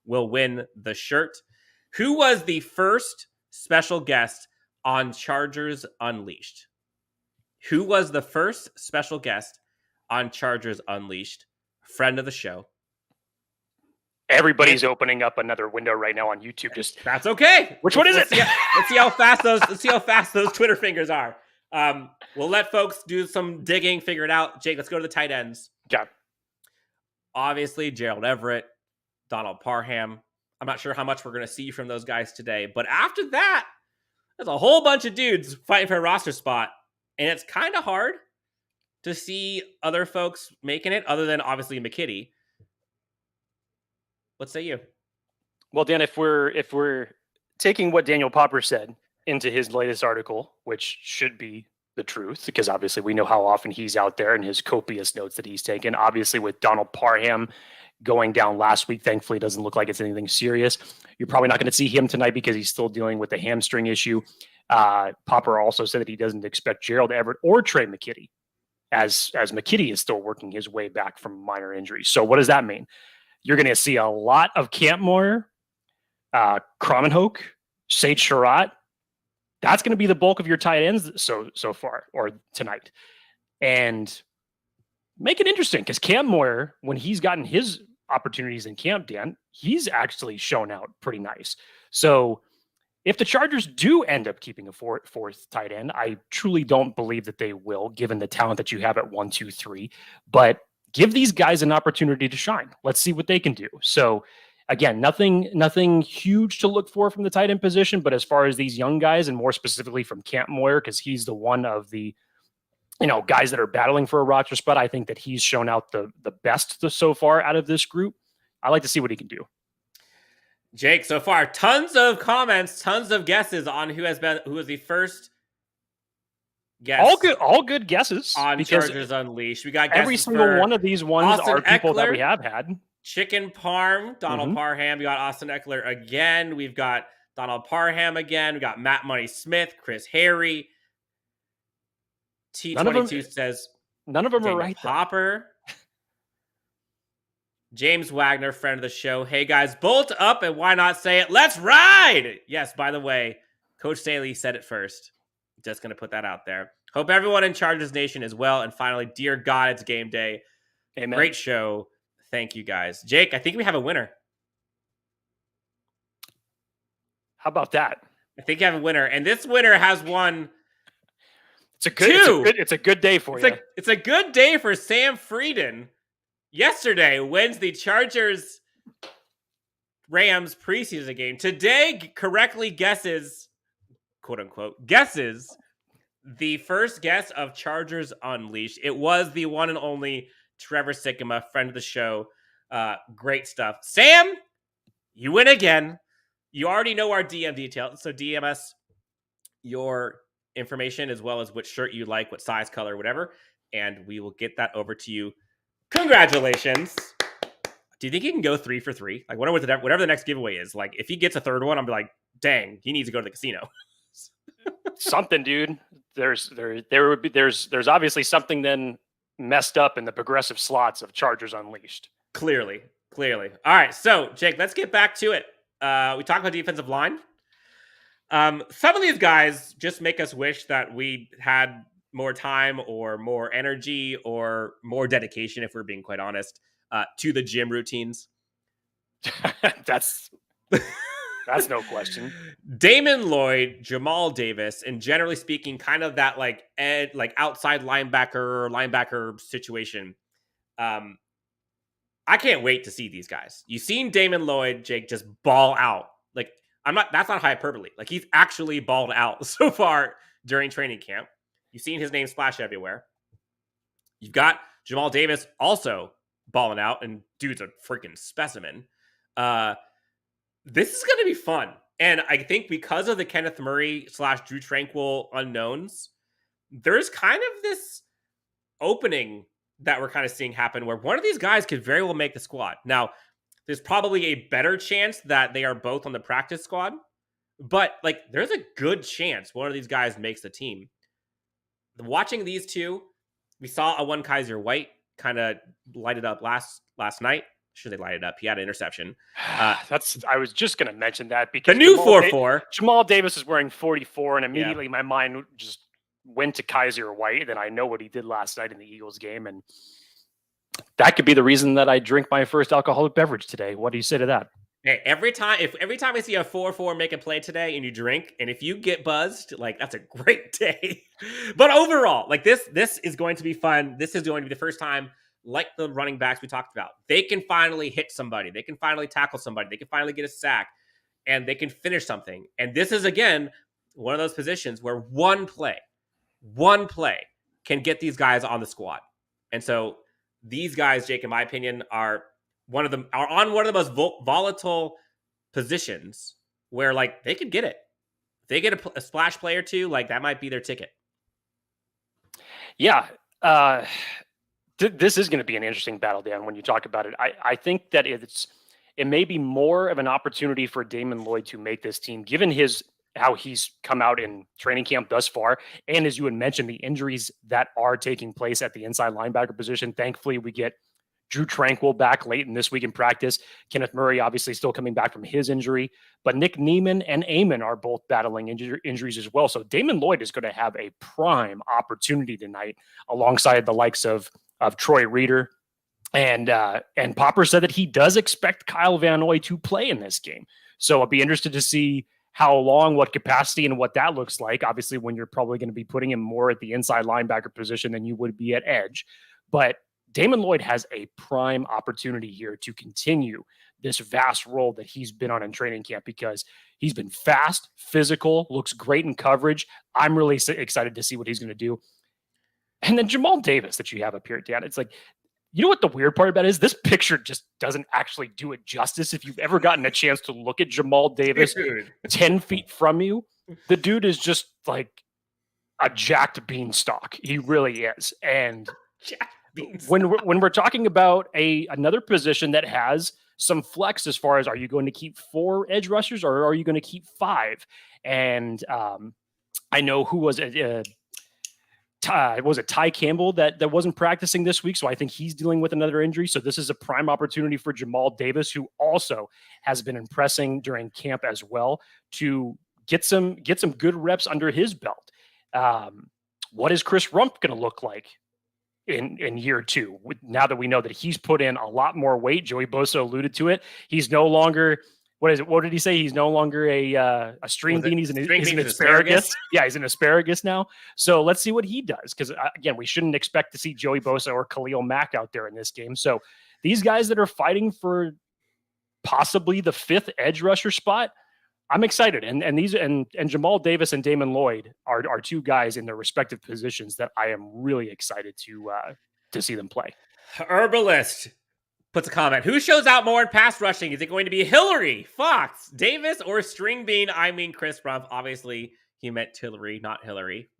Speaker 3: will win the shirt. Who was the first special guest on Chargers Unleashed? Who was the first special guest on Chargers Unleashed? Friend of the show.
Speaker 2: Everybody's opening up another window right now on YouTube. Just
Speaker 3: that's okay.
Speaker 2: Which one is it?
Speaker 3: Let's see how fast those Twitter fingers are. We'll let folks do some digging, figure it out. Jake, let's go to the tight ends.
Speaker 2: Okay.
Speaker 3: Obviously, Gerald Everett, Donald Parham. I'm not sure how much we're going to see from those guys today, but after that, there's a whole bunch of dudes fighting for a roster spot, and it's kind of hard to see other folks making it, other than obviously McKitty. What say you?
Speaker 2: Well, Dan, if we're taking what Daniel Popper said into his latest article, which should be the truth, because obviously we know how often he's out there and his copious notes that he's taken. Obviously, with Donald Parham going down last week, thankfully it doesn't look like it's anything serious. You're probably not going to see him tonight because he's still dealing with the hamstring issue. Popper also said that he doesn't expect Gerald Everett or Trey McKitty, as McKitty is still working his way back from minor injuries. So what does that mean? You're going to see a lot of Campmore, Kromenhoek, Sage Sherratt. That's going to be the bulk of your tight ends so far, or tonight. And make it interesting, because Cam Moyer, when he's gotten his opportunities in camp, Dan, he's actually shown out pretty nice. So if the Chargers do end up keeping a fourth tight end, I truly don't believe that they will, given the talent that you have at 1, 2, 3. But give these guys an opportunity to shine. Let's see what they can do. So again, nothing huge to look for from the tight end position, but as far as these young guys, and more specifically from Camp Moyer, because he's the one of the guys that are battling for a roster spot, I think that he's shown out the best so far out of this group. I like to see what he can do.
Speaker 3: Jake, so far, tons of comments, tons of guesses on who was the first guess.
Speaker 2: All good guesses
Speaker 3: on Chargers Unleashed. We got
Speaker 2: every single one of these ones
Speaker 3: Austin
Speaker 2: are people
Speaker 3: Eckler,
Speaker 2: that we have had.
Speaker 3: Chicken Parm, Donald Parham. We got Austin Eckler again. We've got Donald Parham again. We got Matt Money Smith, Chris Harry. T22 says
Speaker 2: none of them are right.
Speaker 3: Hopper. James Wagner, friend of the show. Hey guys, bolt up and why not say it? Let's ride! Yes, by the way, Coach Staley said it first. Just going to put that out there. Hope everyone in Chargers Nation is well. And finally, dear God, it's game day.
Speaker 2: Amen.
Speaker 3: Great show. Thank you guys. Jake, I think we have a winner.
Speaker 2: How about that?
Speaker 3: I think you have a winner. And this winner has won.
Speaker 2: It's a good day for you.
Speaker 3: It's a good day for Sam Frieden. Yesterday wins the Chargers Rams preseason game. Today correctly guesses, quote unquote, guesses the first guess of Chargers Unleashed. It was the one and only Trevor Sikkema, friend of the show. Great stuff. Sam, you win again. You already know our DM details, so DM us your information as well as which shirt you like, what size, color, whatever, and we will get that over to you. Congratulations. Do you think he can go 3 for 3? Like whatever the next giveaway is. Like if he gets a third one, I'm like, dang, he needs to go to the casino.
Speaker 2: Something, dude. There's obviously something then messed up in the progressive slots of Chargers Unleashed.
Speaker 3: Clearly. All right, so Jake, let's get back to it. We talked about defensive line. Some of these guys just make us wish that we had more time or more energy or more dedication, if we're being quite honest, to the gym routines.
Speaker 2: That's no question.
Speaker 3: Damon Lloyd, Jamal Davis, and generally speaking, kind of that like outside linebacker situation. I can't wait to see these guys. You've seen Damon Lloyd, Jake, just ball out. Like that's not hyperbole. Like he's actually balled out so far during training camp. You've seen his name splash everywhere. You've got Jamal Davis also balling out, and dude's a freaking specimen. This is going to be fun. And I think because of the Kenneth Murray / Drew Tranquil unknowns, there's kind of this opening that we're kind of seeing happen where one of these guys could very well make the squad. Now, there's probably a better chance that they are both on the practice squad, but like there's a good chance one of these guys makes the team. Watching these two, we saw a one Kaiser White kind of light it up last night. Should they light it up? He had an interception.
Speaker 2: I was just going to mention that because
Speaker 3: the new 4-4.
Speaker 2: Jamal Davis is wearing 44, and immediately my mind just went to Kaiser White. And I know what he did last night in the Eagles game, and that could be the reason that I drink my first alcoholic beverage today. What do you say to that?
Speaker 3: Hey, every time I see a 4-4 make a play today and you drink, and if you get buzzed, like that's a great day. But overall, like this is going to be fun. This is going to be the first time, like the running backs we talked about, they can finally hit somebody. They can finally tackle somebody. They can finally get a sack, and they can finish something. And this is, again, one of those positions where one play can get these guys on the squad. And so these guys, Jake, in my opinion, are on one of the most volatile positions where like they could get it. If they get a splash play or two, like that might be their ticket.
Speaker 2: Yeah. This is going to be an interesting battle, Dan, when you talk about it. I think that it may be more of an opportunity for Damon Lloyd to make this team, given how he's come out in training camp thus far. And as you had mentioned, the injuries that are taking place at the inside linebacker position. Thankfully, we get Drew Tranquil back late in this week in practice. Kenneth Murray obviously still coming back from his injury, but Nick Neiman and Amon are both battling injuries as well. So Damon Lloyd is going to have a prime opportunity tonight alongside the likes of Troy Reeder. And Popper said that he does expect Kyle Van Noy to play in this game. So I'll be interested to see how long, what capacity, and what that looks like. Obviously, when you're probably going to be putting him more at the inside linebacker position than you would be at edge. But Damon Lloyd has a prime opportunity here to continue this vast role that he's been on in training camp because he's been fast, physical, looks great in coverage. I'm really excited to see what he's going to do. And then Jamal Davis that you have up here, Dan, it's like, you know what the weird part about it is? This picture just doesn't actually do it justice. If you've ever gotten a chance to look at Jamal Davis 10 feet from you, the dude is just like a jacked beanstalk. He really is. And when we're talking about another position that has some flex as far as, are you going to keep 4 edge rushers or are you going to keep 5? And I know who was it? Was it Ty Campbell that wasn't practicing this week? So I think he's dealing with another injury. So this is a prime opportunity for Jamal Davis, who also has been impressing during camp as well, to get some good reps under his belt. What is Chris Rumpf going to look like in year 2? Now that we know that he's put in a lot more weight, Joey Bosa alluded to it. He's no longer, what did he say? He's no longer a string bean. He's an asparagus. Yeah, he's an asparagus now. So let's see what he does. Because again, we shouldn't expect to see Joey Bosa or Khalil Mack out there in this game. So these guys that are fighting for possibly the 5th edge rusher spot, I'm excited. And Jamal Davis and Damon Lloyd are 2 guys in their respective positions that I am really excited to see them play.
Speaker 3: Herbalist puts a comment. Who shows out more in pass rushing? Is it going to be Hillary, Fox, Davis, or String Bean? I mean, Chris Rumpf. Obviously, he meant Tillery, not Hillary.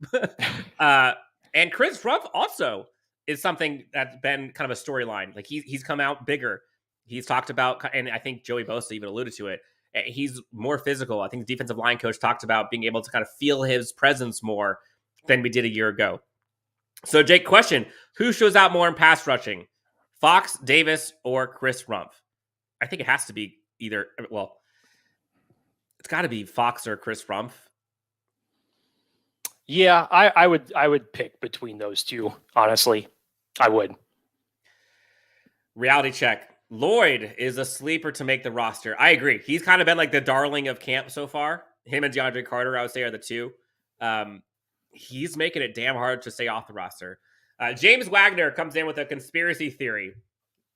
Speaker 3: And Chris Rumpf also is something that's been kind of a storyline. Like he's come out bigger. He's talked about, and I think Joey Bosa even alluded to it. He's more physical. I think the defensive line coach talked about being able to kind of feel his presence more than we did a year ago. So, Jake, question: who shows out more in pass rushing? Fox, Davis, or Chris Rumpf? I think it has to be either. Well, it's got to be Fox or Chris Rumpf.
Speaker 2: Yeah, I would pick between those 2. Honestly, I would.
Speaker 3: Reality check. Lloyd is a sleeper to make the roster. I agree. He's kind of been like the darling of camp so far. Him and DeAndre Carter, I would say, are the 2. He's making it damn hard to stay off the roster. James Wagner comes in with a conspiracy theory,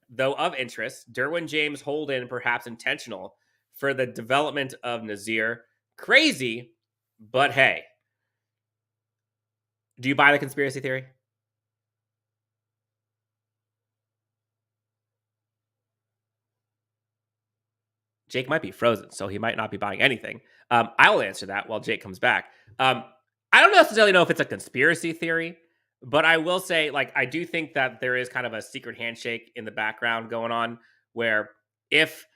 Speaker 3: though of interest. Derwin James hold-in, perhaps intentional, for the development of Nazir. Crazy, but hey. Do you buy the conspiracy theory? Jake might be frozen, so he might not be buying anything. I'll answer that while Jake comes back. I don't necessarily know if it's a conspiracy theory, but I will say, like, I do think that there is kind of a secret handshake in the background going on where if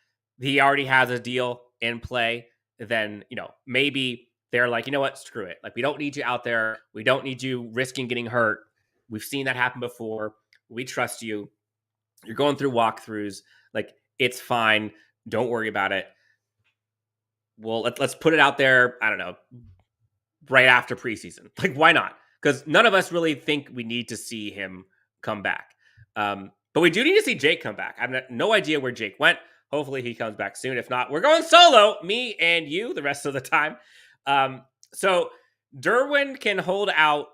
Speaker 3: he already has a deal in play, then, maybe they're like, you know what, screw it. Like, we don't need you out there. We don't need you risking getting hurt. We've seen that happen before. We trust you. You're going through walkthroughs. Like, it's fine. Don't worry about it. Well, let's put it out there, I don't know, right after preseason. Like, why not? Because none of us really think we need to see him come back. But we do need to see Jake come back. I have no idea where Jake went. Hopefully he comes back soon. If not, we're going solo, me and you, the rest of the time. So Derwin can hold out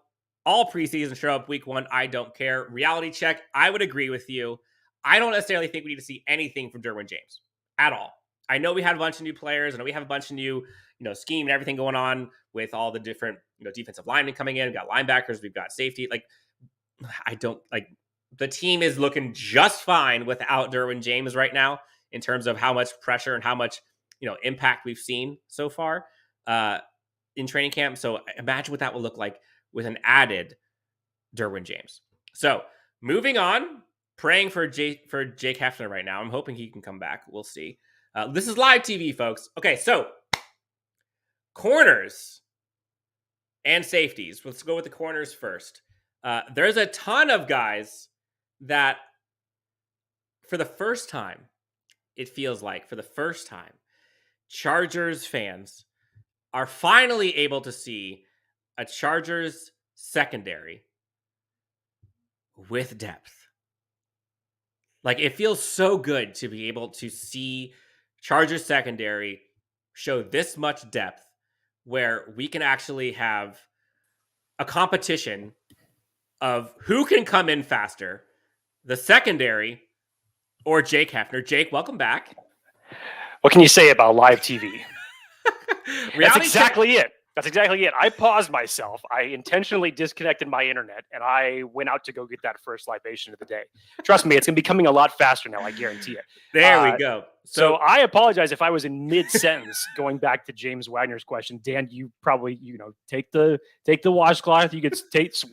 Speaker 3: all preseason, show up week 1. I don't care. Reality check. I would agree with you. I don't necessarily think we need to see anything from Derwin James at all. I know we had a bunch of new players. I know we have a bunch of new, scheme and everything going on with all the different, defensive linemen coming in. We've got linebackers. We've got safety. Like, I don't like the team is looking just fine without Derwin James right now in terms of how much pressure and how much, impact we've seen so far in training camp. So imagine what that will look like with an added Derwin James. So moving on, praying for Jake Hefner right now. I'm hoping he can come back. We'll see. This is live TV, folks. Okay, so corners and safeties. Let's go with the corners first. There's a ton of guys that for the first time, it feels like for the first time, Chargers fans are finally able to see a Chargers secondary with depth. Like, it feels so good to be able to see Chargers secondary show this much depth where we can actually have a competition of who can come in faster, the secondary or Jake Hefner. Jake, welcome back.
Speaker 2: What can you say about live TV? That's
Speaker 3: Reality
Speaker 2: exactly it. That's exactly it. I paused myself. I intentionally disconnected my internet, and I went out to go get that first libation of the day. Trust me, it's going to be coming a lot faster now. I guarantee it.
Speaker 3: There we go.
Speaker 2: So I apologize if I was in mid-sentence going back to James Wagner's question. Dan, you probably, take the washcloth. You could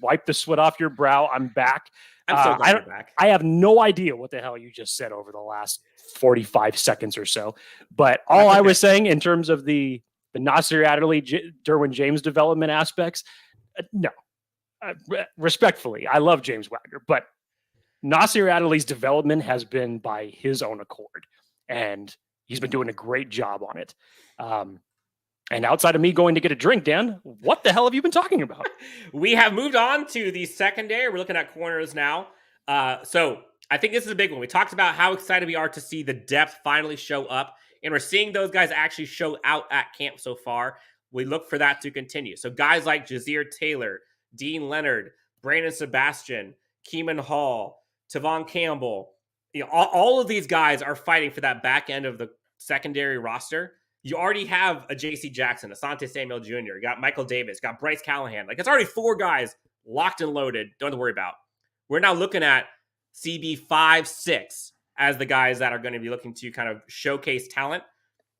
Speaker 2: wipe the sweat off your brow. I'm back.
Speaker 3: I'm so glad you're back.
Speaker 2: I have no idea what the hell you just said over the last 45 seconds or so. But all I was saying in terms of the Nasir Adderley, Derwin James development aspects, no. Respectfully, I love James Wagner, but Nasir Adderley's development has been by his own accord, and he's been doing a great job on it. And outside of me going to get a drink, Dan, what the hell have you been talking about?
Speaker 3: We have moved on to the secondary. We're looking at corners now. So I think this is a big one. We talked about how excited we are to see the depth finally show up, and we're seeing those guys actually show out at camp so far. We look for that to continue. So guys like Jazir Taylor, Dean Leonard, Brandon Sebastian, Keeman Hall, Tavon Campbell, all of these guys are fighting for that back end of the secondary roster. You already have a J.C. Jackson, Asante Samuel Jr., you got Michael Davis, got Bryce Callahan. Like, it's already 4 guys locked and loaded. Don't have to worry about. We're now looking at CB 5, 6 as the guys that are going to be looking to kind of showcase talent.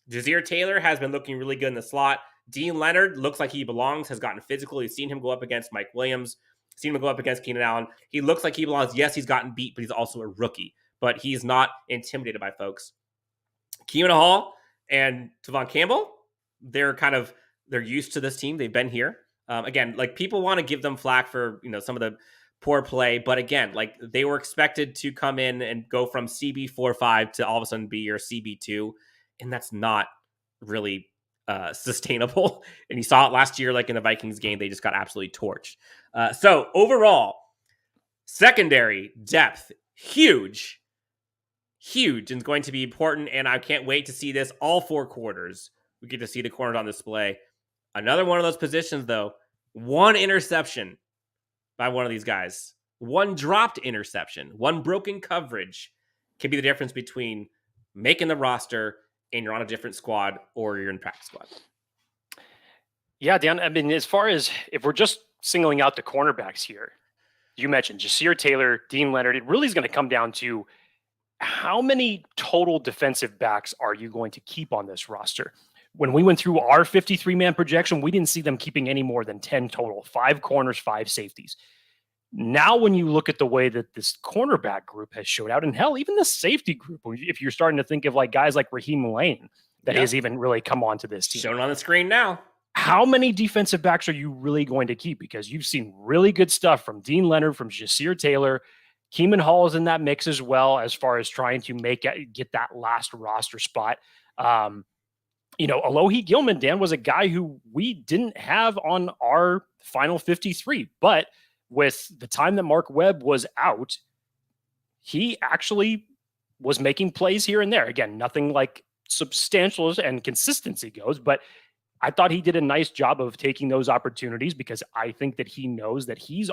Speaker 3: Jazir Taylor has been looking really good in the slot. Dean Leonard looks like he belongs, has gotten physical. You've seen him go up against Mike Williams, seen him go up against Keenan Allen. He looks like he belongs. Yes, he's gotten beat, but he's also a rookie. But he's not intimidated by folks. Keeman Hall and Tavon Campbell, they're used to this team. They've been here. Again, like, people want to give them flack for, some of the poor play. But again, like, they were expected to come in and go from CB 4-5 to all of a sudden be your CB 2. And that's not really sustainable. And you saw it last year, like in the Vikings game, they just got absolutely torched. So overall, secondary depth, huge, and it's going to be important. And I can't wait to see this all 4 quarters. We get to see the corners on display. Another one of those positions, though, 1 interception by one of these guys, 1 dropped interception, 1 broken coverage can be the difference between making the roster and you're on a different squad or you're in practice squad.
Speaker 2: Yeah, Dan, I mean, as far as if we're just singling out the cornerbacks here, you mentioned Jazir Taylor, Dean Leonard. It really is going to come down to how many total defensive backs are you going to keep on this roster? When we went through our 53-man projection, we didn't see them keeping any more than 10 total, 5 corners, 5 safeties. Now, when you look at the way that this cornerback group has showed out, and hell, even the safety group, if you're starting to think of like guys like Raheem Lane that has even really come onto this team.
Speaker 3: Shown on the screen now.
Speaker 2: How many defensive backs are you really going to keep? Because you've seen really good stuff from Dean Leonard, from Jazir Taylor. Keeman Hall is in that mix as well, as far as trying to get that last roster spot. Alohi Gilman, Dan, was a guy who we didn't have on our final 53, but with the time that Mark Webb was out, he actually was making plays here and there. Again, nothing like substantial and consistency goes, but I thought he did a nice job of taking those opportunities because I think that he knows that he's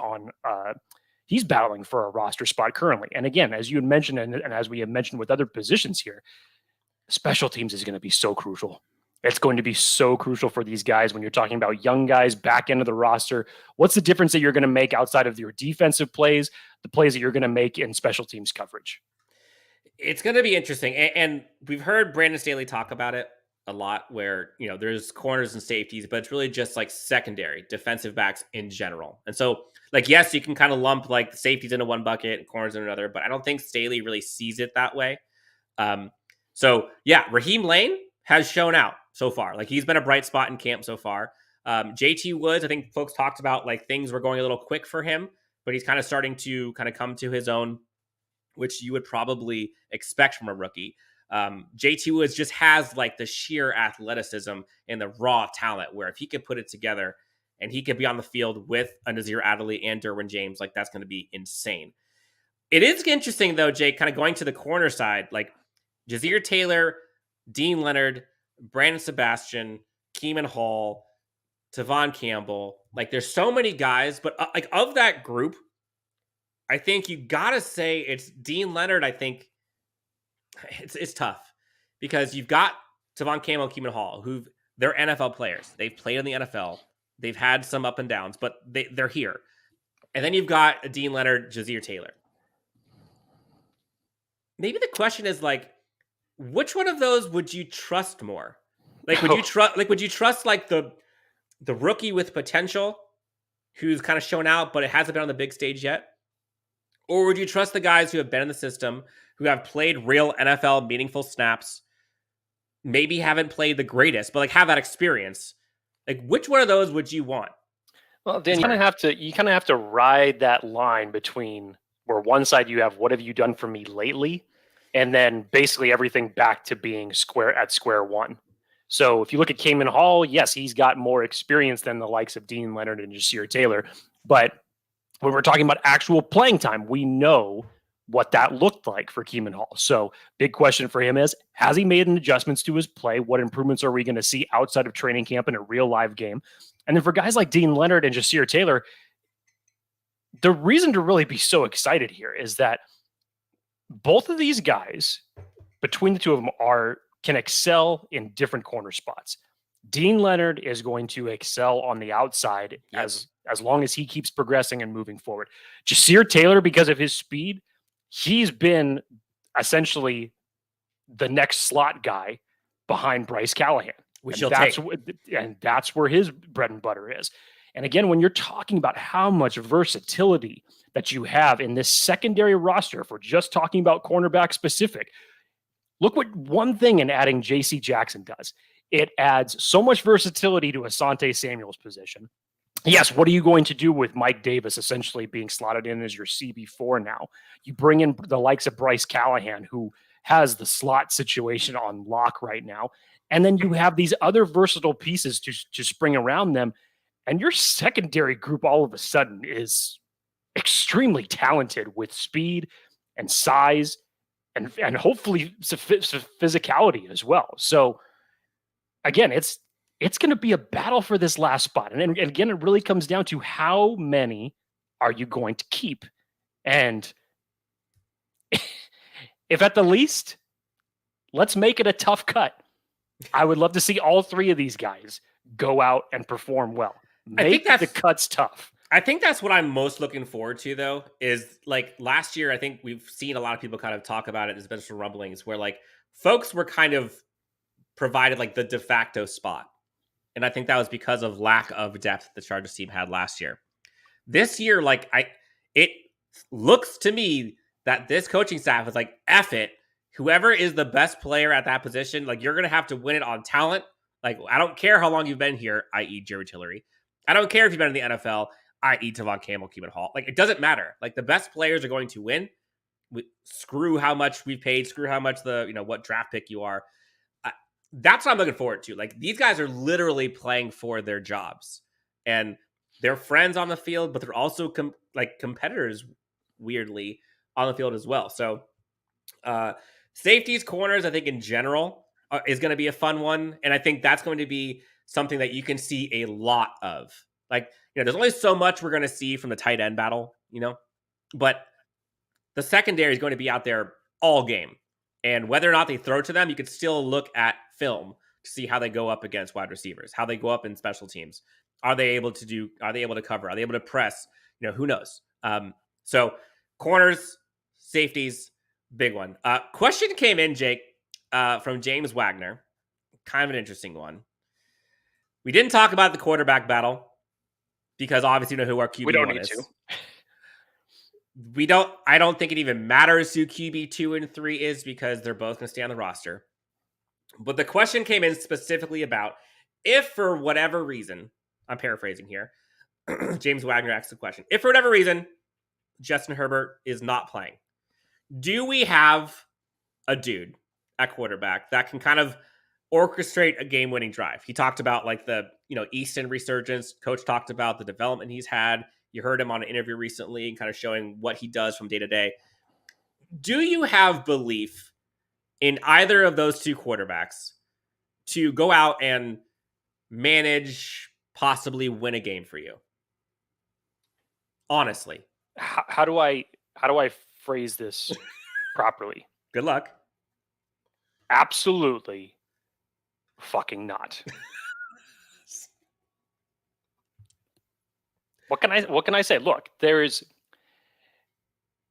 Speaker 2: battling for a roster spot currently. And again, as you had mentioned, and as we have mentioned with other positions here, special teams is going to be so crucial. It's going to be so crucial for these guys when you're talking about young guys, back end of the roster. What's the difference that you're going to make outside of your defensive plays, the plays that you're going to make in special teams coverage?
Speaker 3: It's going to be interesting. And we've heard Brandon Staley talk about it a lot where, there's corners and safeties, but it's really just like secondary defensive backs in general. And so, like, yes, you can kind of lump like the safeties into one bucket and corners in another, but I don't think Staley really sees it that way. So yeah, Raheem Lane has shown out so far. Like, he's been a bright spot in camp so far. JT Woods, I think folks talked about like things were going a little quick for him, but he's kind of starting to kind of come to his own which you would probably expect from a rookie. JT Woods just has like the sheer athleticism and the raw talent where if he could put it together and he could be on the field with a Nazir Adderley and Derwin James, like that's going to be insane. It is interesting though, Jake, kind of going to the corner side, like Jazir Taylor, Dean Leonard, Brandon Sebastian, Keeman Hall, Tavon Campbell. Like there's so many guys, but like of that group, I think you got to say it's Dean Leonard. I think it's tough because you've got Tavon Campbell and Keeman Hall, who they're NFL players. They've played in the NFL. They've had some up and downs, but they're here. And then you've got Dean Leonard, Jazir Taylor. Maybe the question is like, which one of those would you trust more? Like, would you trust? Like, would you trust like the rookie with potential, who's kind of shown out, but it hasn't been on the big stage yet? Or would you trust the guys who have been in the system, who have played real NFL meaningful snaps, maybe haven't played the greatest, but like have that experience? Like, which one of those would you want?
Speaker 2: Well, Dan, you kind of have to ride that line between where one side you have, what have you done for me lately? And then basically everything back to being square one. So if you look at Keeman Hall, yes, he's got more experience than the likes of Dean Leonard and Jazir Taylor. But when we're talking about actual playing time, we know what that looked like for Keeman Hall. So big question for him is, has he made any adjustments to his play? What improvements are we going to see outside of training camp in a real live game? And then for guys like Dean Leonard and Jazir Taylor, the reason to really be so excited here is that both of these guys, between the two of them, can excel in different corner spots. Dean Leonard is going to excel on the outside as long as he keeps progressing and moving forward. Jazir Taylor, because of his speed, he's been essentially the next slot guy behind Bryce Callahan. And that's where his bread and butter is. And again, when you're talking about how much versatility that you have in this secondary roster, if we're just talking about cornerback specific, look what one thing in adding J.C. Jackson does. It adds so much versatility to Asante Samuel's position. Yes, what are you going to do with Mike Davis essentially being slotted in as your CB4 now? You bring in the likes of Bryce Callahan, who has the slot situation on lock right now. And then you have these other versatile pieces to spring around them. And your secondary group all of a sudden is extremely talented with speed and size and hopefully physicality as well. So again, it's going to be a battle for this last spot. And again, it really comes down to how many are you going to keep? And if at the least, let's make it a tough cut. I would love to see all three of these guys go out and perform well. Make the cuts tough.
Speaker 3: I think that's what I'm most looking forward to, though, is like last year, I think we've seen a lot of people kind of talk about it. There's been some rumblings where like folks were kind of provided like the de facto spot. And I think that was because of lack of depth the Chargers team had last year. This year, like it looks to me that this coaching staff is like, F it. Whoever is the best player at that position, like you're going to have to win it on talent. Like, I don't care how long you've been here, i.e. Jerry Tillery. I don't care if you've been in the NFL, i.e. Tavon Campbell, Keeman Hall. Like, it doesn't matter. Like, the best players are going to win. Screw how much we paid. Screw how much what draft pick you are. That's what I'm looking forward to. Like, these guys are literally playing for their jobs. And they're friends on the field, but they're also competitors, weirdly, on the field as well. So, safeties, corners, I think in general is going to be a fun one. And I think that's going to be something that you can see a lot of. Like, there's only so much we're going to see from the tight end battle, but the secondary is going to be out there all game. And whether or not they throw to them, you could still look at film to see how they go up against wide receivers, how they go up in special teams. Are they able to cover? Are they able to press? Who knows? So corners, safeties, big one. Question came in, Jake, from James Wagner. Kind of an interesting one. We didn't talk about the quarterback battle because obviously you know who our QB1 is.
Speaker 2: We don't need to.
Speaker 3: I don't think it even matters who QB 2 and 3 is because they're both going to stay on the roster. But the question came in specifically about if for whatever reason, I'm paraphrasing here, James Wagner asked the question, if for whatever reason Justin Herbert is not playing, do we have a dude at quarterback that can kind of orchestrate a game-winning drive? He talked about like the, Easton resurgence. Coach talked about the development he's had. You heard him on an interview recently and kind of showing what he does from day to day. Do you have belief in either of those two quarterbacks to go out and manage, possibly win a game for you? Honestly.
Speaker 2: How do I phrase this properly?
Speaker 3: Good luck.
Speaker 2: Absolutely fucking not. What can I say? Look, there is,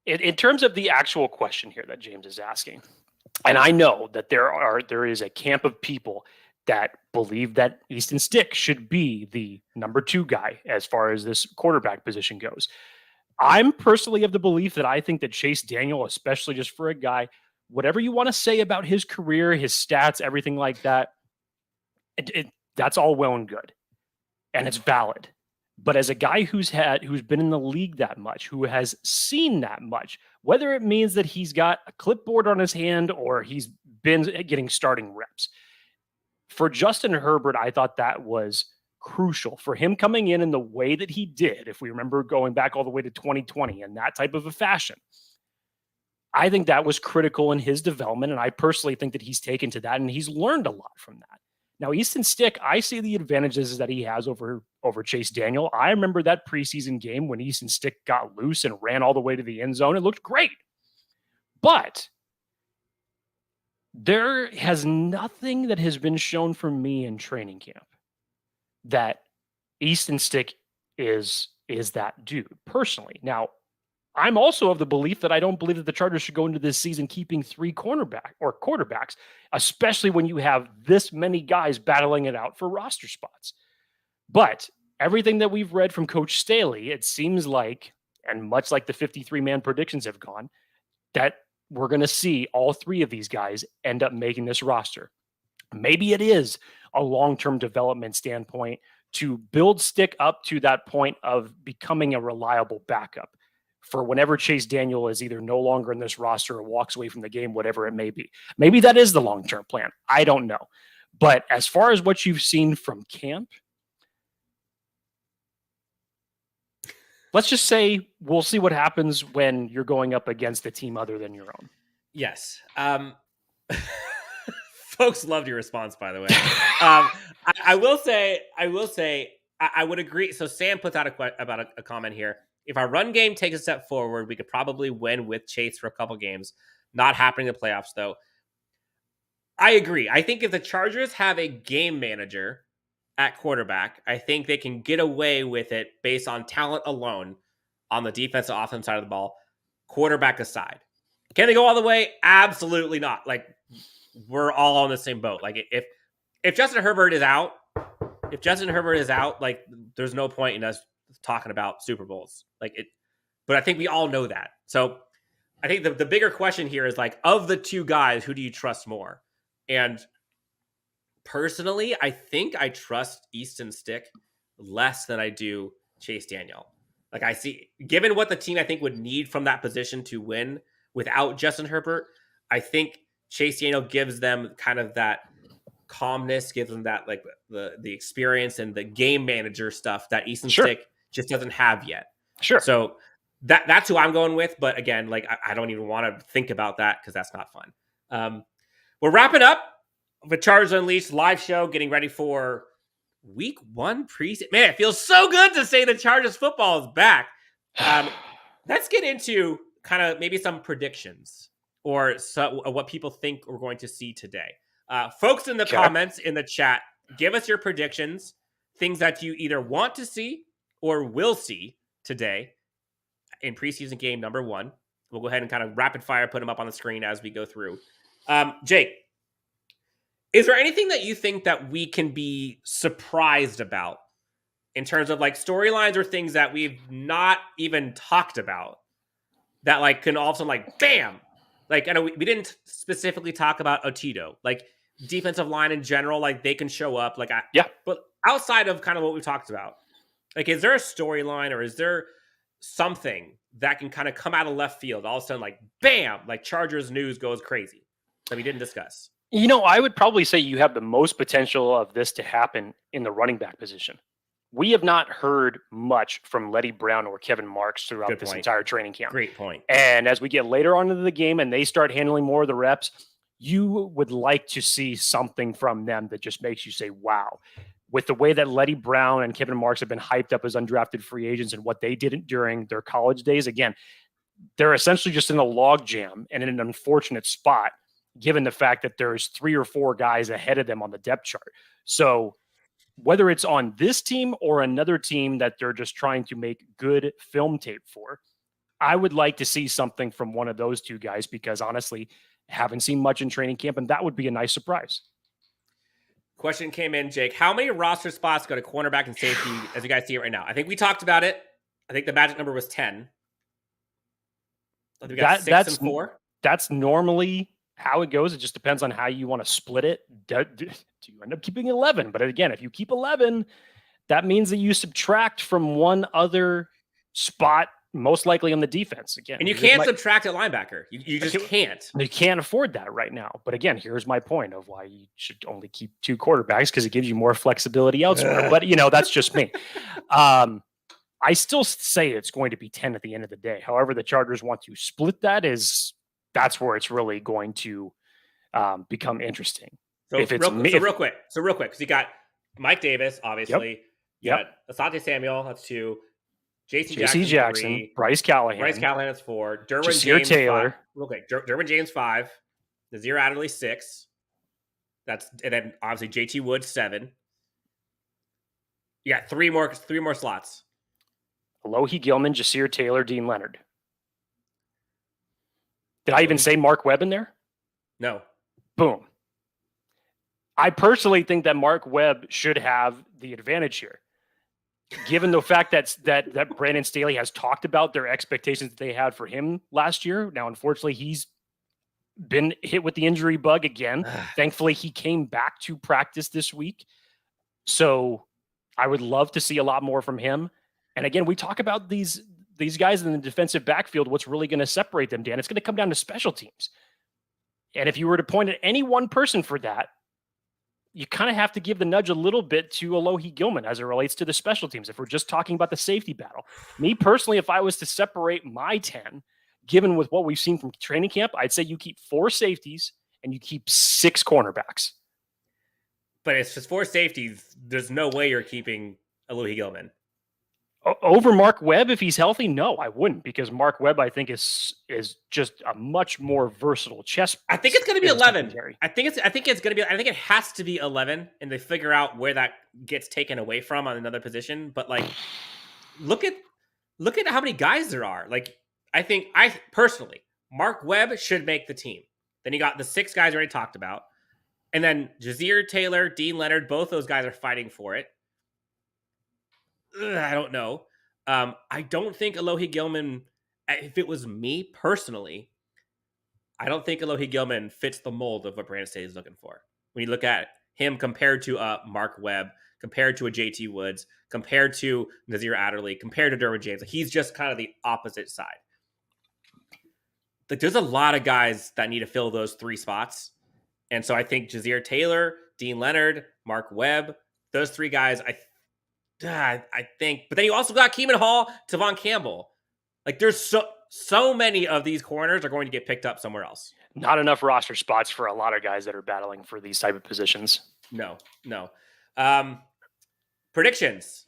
Speaker 2: in terms of the actual question here that James is asking, and I know that there is a camp of people that believe that Easton Stick should be the number 2 guy as far as this quarterback position goes. I'm personally of the belief that I think that Chase Daniel, especially just for a guy, whatever you want to say about his career, his stats, everything like that, that's all well and good, and it's valid. But as a guy who's been in the league that much, who has seen that much, whether it means that he's got a clipboard on his hand or he's been getting starting reps, for Justin Herbert, I thought that was crucial for him coming in the way that he did. If we remember going back all the way to 2020 in that type of a fashion, I think that was critical in his development. And I personally think that he's taken to that and he's learned a lot from that. Now, Easton Stick, I see the advantages that he has over Chase Daniel. I remember that preseason game when Easton Stick got loose and ran all the way to the end zone. It looked great. But there has nothing that has been shown for me in training camp that Easton Stick is that dude personally. Now, I'm also of the belief that I don't believe that the Chargers should go into this season keeping 3 quarterbacks, especially when you have this many guys battling it out for roster spots. But everything that we've read from Coach Staley, it seems like, and much like the 53-man predictions have gone, that we're going to see all 3 of these guys end up making this roster. Maybe it is a long-term development standpoint to build Stick up to that point of becoming a reliable backup for whenever Chase Daniel is either no longer in this roster or walks away from the game, whatever it may be. Maybe that is the long-term plan. I don't know. But as far as what you've seen from camp, let's just say we'll see what happens when you're going up against a team other than your own.
Speaker 3: Yes. Folks loved your response, by the way. I will say, I would agree. So Sam puts out a comment here. If our run game takes a step forward, we could probably win with Chase for a couple games. Not happening in the playoffs, though. I agree. I think if the Chargers have a game manager at quarterback, I think they can get away with it based on talent alone on the defensive offensive side of the ball, quarterback aside. Can they go all the way? Absolutely not. Like, we're all on the same boat. Like, if Justin Herbert is out, like, there's no point in us talking about Super Bowls. But I think we all know that. So I think the bigger question here is, like, of the 2 guys, who do you trust more? And personally, I think I trust Easton Stick less than I do Chase Daniel. Like, I see, given what the team I think would need from that position to win without Justin Herbert, I think Chase Daniel gives them kind of that calmness, gives them that, like, the experience and the game manager stuff that Easton Stick just doesn't have yet.
Speaker 2: Sure.
Speaker 3: So that's who I'm going with. But again, like, I don't even want to think about that because that's not fun. We're wrapping up the Chargers Unleashed live show, getting ready for week 1 preseason. Man, it feels so good to say the Chargers football is back. Let's get into kind of maybe some predictions or what people think we're going to see today. Folks in the comments in the chat, give us your predictions, things that you either want to see or will see today in preseason game number 1. We'll go ahead and kind of rapid fire put them up on the screen as we go through. Jake, is there anything that you think that we can be surprised about in terms of, like, storylines or things that we've not even talked about that, like, can all of a sudden, like, bam? Like, I know we didn't specifically talk about Otito, like, defensive line in general, like, they can show up. Like, but outside of kind of what we talked about, like, is there a storyline or is there something that can kind of come out of left field. All of a sudden, like, bam, like Chargers news goes crazy that we didn't discuss.
Speaker 2: I would probably say you have the most potential of this to happen in the running back position. We have not heard much from Letty Brown or Kevin Marks throughout this entire training camp.
Speaker 3: Great point.
Speaker 2: And as we get later on into the game and they start handling more of the reps, you would like to see something from them that just makes you say, wow. With the way that Letty Brown and Kevin Marks have been hyped up as undrafted free agents and what they did during their college days, again, they're essentially just in a log jam and in an unfortunate spot, given the fact that there's 3 or 4 guys ahead of them on the depth chart. So whether it's on this team or another team that they're just trying to make good film tape for, I would like to see something from one of those 2 guys because honestly, haven't seen much in training camp, and that would be a nice surprise.
Speaker 3: Question came in, Jake. How many roster spots go to cornerback and safety as you guys see it right now? I think we talked about it. I think the magic number was 10. I think we got 6 and 4.
Speaker 2: That's normally how it goes. It just depends on how you want to split it. Do you end up keeping 11? But again, if you keep 11, that means that you subtract from one other spot, most likely on the defense. Again,
Speaker 3: and you can't subtract at linebacker. You just can't.
Speaker 2: You can't afford that right now. But again, here's my point of why you should only keep 2 quarterbacks because it gives you more flexibility elsewhere. But that's just me. I still say it's going to be 10 at the end of the day. However, the Chargers want to split that's where it's really going to become interesting.
Speaker 3: So real quick, because you got Mike Davis, obviously.
Speaker 2: Yep.
Speaker 3: Asante Samuel, that's 2.
Speaker 2: J.C. Jackson, 3. Bryce Callahan.
Speaker 3: That's 4. Derwin
Speaker 2: James Taylor.
Speaker 3: 5. Real quick, Derwin James 5. Nazir Adderley 6. And then obviously J.T. Woods 7. You got 3 more slots.
Speaker 2: Alohi Gilman, Jasir Taylor, Dean Leonard. Did I even say Mark Webb in there?
Speaker 3: No.
Speaker 2: Boom. I personally think that Mark Webb should have the advantage here, given the fact that Brandon Staley has talked about their expectations that they had for him last year. Now, unfortunately, he's been hit with the injury bug again. Thankfully, he came back to practice this week. So I would love to see a lot more from him. And again, we talk about these guys in the defensive backfield. What's really going to separate them, Dan? It's going to come down to special teams. And if you were to point at any one person for that, you kind of have to give the nudge a little bit to Alohi Gilman as it relates to the special teams. If we're just talking about the safety battle, me personally, if I was to separate my 10, given with what we've seen from training camp, I'd say you keep 4 safeties and you keep 6 cornerbacks.
Speaker 3: But it's just 4 safeties. There's no way you're keeping Alohi Gilman.
Speaker 2: Over Mark Webb, if he's healthy? No, I wouldn't, because Mark Webb, I think, is just a much more versatile chess.
Speaker 3: I think it's going to be 11. I think it's going to be. I think it has to be 11, and they figure out where that gets taken away from on another position. But like, look at how many guys there are. Like, I personally, Mark Webb should make the team. Then you got the 6 guys already talked about, and then Jasir Taylor, Dean Leonard, both those guys are fighting for it. I don't know. I don't think Alohi Gilman, if it was me personally, I don't think Alohi Gilman fits the mold of what Brandon Staley is looking for. When you look at him compared to Mark Webb, compared to a JT Woods, compared to Nazir Adderley, compared to Derwin James, he's just kind of the opposite side. Like, there's a lot of guys that need to fill those 3 spots. And so I think Jasir Taylor, Dean Leonard, Mark Webb, those 3 guys, I think, but then you also got Keeman Hall, Tavon Campbell. Like, there's so many of these corners are going to get picked up somewhere else.
Speaker 2: Not enough roster spots for a lot of guys that are battling for these type of positions.
Speaker 3: No. Predictions.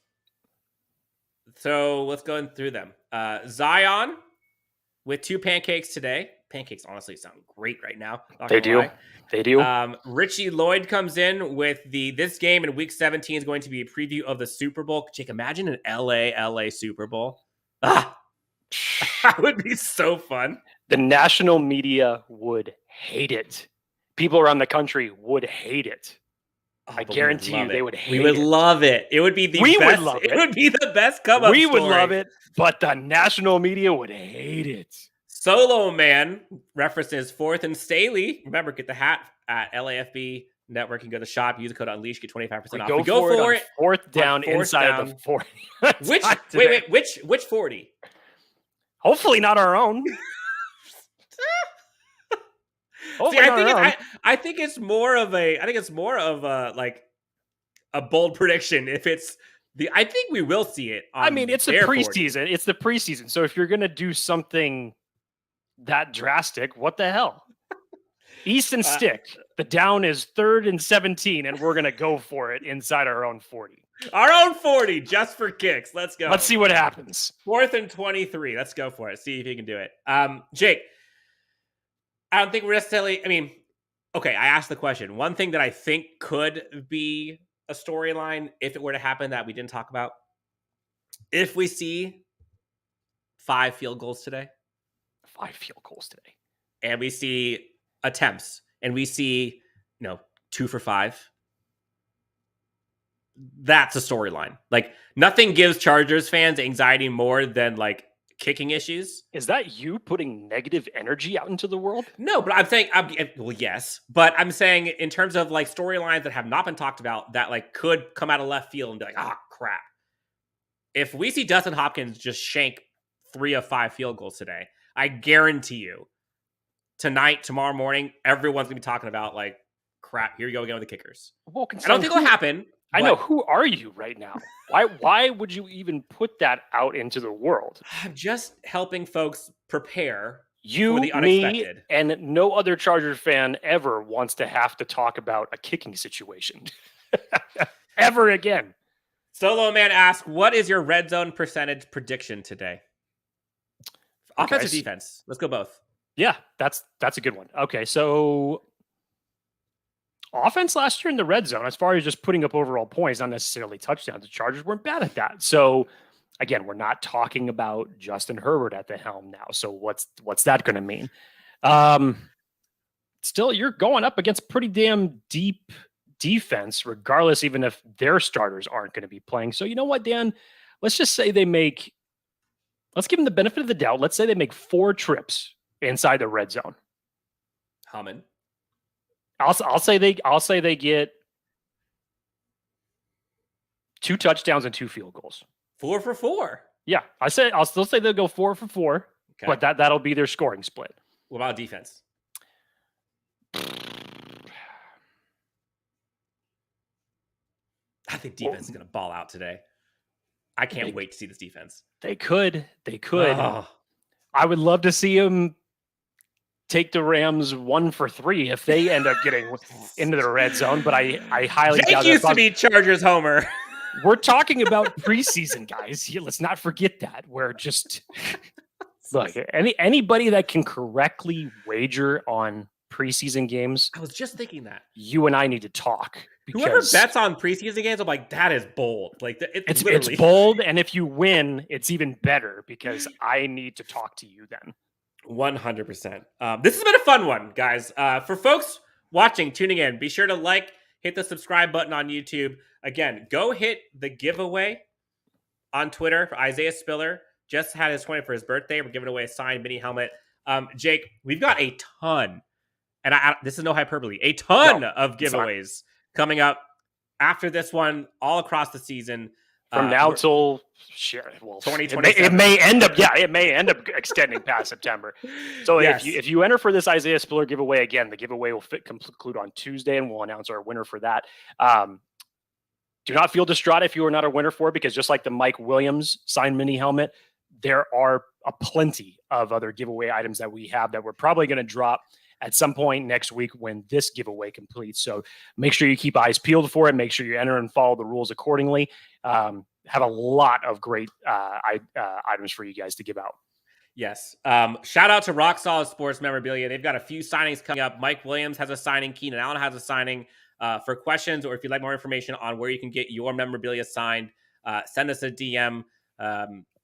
Speaker 3: So let's go through them. Zion with 2 pancakes today. Pancakes honestly sound great right now.
Speaker 2: They do.
Speaker 3: Richie Lloyd comes in with this game in week 17 is going to be a preview of the Super Bowl. Jake, imagine an LA Super Bowl. That would be so fun.
Speaker 2: The national media would hate it. People around the country would hate it. I guarantee you they would hate it.
Speaker 3: We would love it. It would be the best.
Speaker 2: Would love it.
Speaker 3: It would be the best come up
Speaker 2: We
Speaker 3: story.
Speaker 2: would love it, but the national media would hate it.
Speaker 3: Solo Man references 4th and Staley. Remember, get the hat at LAFB Network. You can go to the shop, use the code Unleash, get 25% off.
Speaker 2: Go for it. 4th down inside the 40.
Speaker 3: Which 40?
Speaker 2: Hopefully not our own.
Speaker 3: See, I think it's more of a like a bold prediction. If it's I think we will see it.
Speaker 2: I mean, it's the preseason. It's the preseason. So if you're gonna do something that drastic, what the hell? East and stick. The down is 3rd and 17, and we're gonna go for it inside our own 40.
Speaker 3: Our own 40, just for kicks. Let's go.
Speaker 2: Let's see what happens.
Speaker 3: 4th and 23. Let's go for it. See if you can do it. Jake, I don't think we're necessarily. I mean, okay. I asked the question. One thing that I think could be a storyline, if it were to happen, that we didn't talk about, if we see 5 field goals today, and we see attempts, and we see 2 for 5. That's a storyline. Like, nothing gives Chargers fans anxiety more than like kicking issues.
Speaker 2: Is that you putting negative energy out into the world?
Speaker 3: No, but I'm saying, well, yes, but I'm saying in terms of like storylines that have not been talked about that like could come out of left field and be like, crap. If we see Dustin Hopkins just shank 3 of 5 field goals today, I guarantee you tonight, tomorrow morning, everyone's gonna be talking about like, crap, here you go again with the kickers.
Speaker 2: Wolkenstein,
Speaker 3: I don't think it'll happen.
Speaker 2: I know. Who are you right now? Why would you even put that out into the world?
Speaker 3: I'm just helping folks prepare
Speaker 2: for
Speaker 3: the unexpected.
Speaker 2: Me, and no other Chargers fan ever wants to have to talk about a kicking situation ever again.
Speaker 3: Solo Man asks, what is your red zone percentage prediction today? Offense or defense? Let's go both.
Speaker 2: Yeah, that's a good one. Okay, so offense last year in the red zone, as far as just putting up overall points, not necessarily touchdowns, the Chargers weren't bad at that. So again, we're not talking about Justin Herbert at the helm now. So what's that going to mean? Still, you're going up against pretty damn deep defense, regardless, even if their starters aren't going to be playing. So you know what, Dan? Let's just say let's give them the benefit of the doubt. Let's say they make 4 trips inside the red zone.
Speaker 3: Humming.
Speaker 2: I'll say they get 2 touchdowns and 2 field goals.
Speaker 3: 4 for 4.
Speaker 2: Yeah, I'll still say they'll go 4 for 4, okay. But that'll be their scoring split.
Speaker 3: What about defense? I think defense is going to ball out today. I can't wait to see this defense.
Speaker 2: They could. Oh. I would love to see them take the Rams 1 for 3 if they end up getting into the red zone, but I highly doubt
Speaker 3: Jake used to be Chargers homer.
Speaker 2: We're talking about preseason, guys. Let's not forget that. We're just look, anybody that can correctly wager on preseason games.
Speaker 3: I was just thinking that.
Speaker 2: You and I need to talk.
Speaker 3: Whoever bets on preseason games, I'm like, that is bold. Like it's
Speaker 2: bold, and if you win, it's even better because I need to talk to you then.
Speaker 3: 100%. This has been a fun one, guys. For folks watching, tuning in, be sure to hit the subscribe button on YouTube. Again, go hit the giveaway on Twitter for Isaiah Spiller. Just had his 21st birthday. We're giving away a signed mini helmet. Jake, we've got a ton, and this is no hyperbole, a ton of giveaways coming up after this one, all across the season.
Speaker 2: From now till
Speaker 3: 2027.
Speaker 2: It may end up extending past September. So yes. if you enter for this Isaiah Spiller giveaway, again, the giveaway will conclude on Tuesday, and we'll announce our winner for that. Do not feel distraught if you are not a winner for it, because just like the Mike Williams signed mini helmet, there are a plenty of other giveaway items that we have that we're probably going to drop at some point next week when this giveaway completes. So make sure you keep eyes peeled for it. Make sure you enter and follow the rules accordingly. Have a lot of great items for you guys to give out.
Speaker 3: Yes. Shout out to Rock Solid Sports Memorabilia. They've got a few signings coming up. Mike Williams has a signing. Keenan Allen has a signing. For questions, or if you'd like more information on where you can get your memorabilia signed, send us a DM.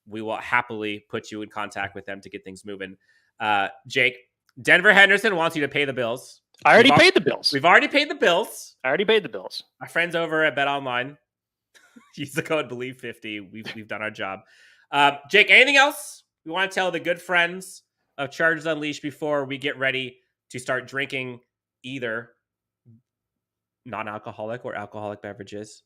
Speaker 3: We will happily put you in contact with them to get things moving. Jake, Denver Henderson wants you to pay the bills.
Speaker 2: I already paid the bills.
Speaker 3: We've already paid the bills.
Speaker 2: I already paid the bills.
Speaker 3: Our friends over at Bet Online, use the code BELIEVE50. We've done our job. Jake, anything else we want to tell the good friends of Chargers Unleashed before we get ready to start drinking either non-alcoholic or alcoholic beverages?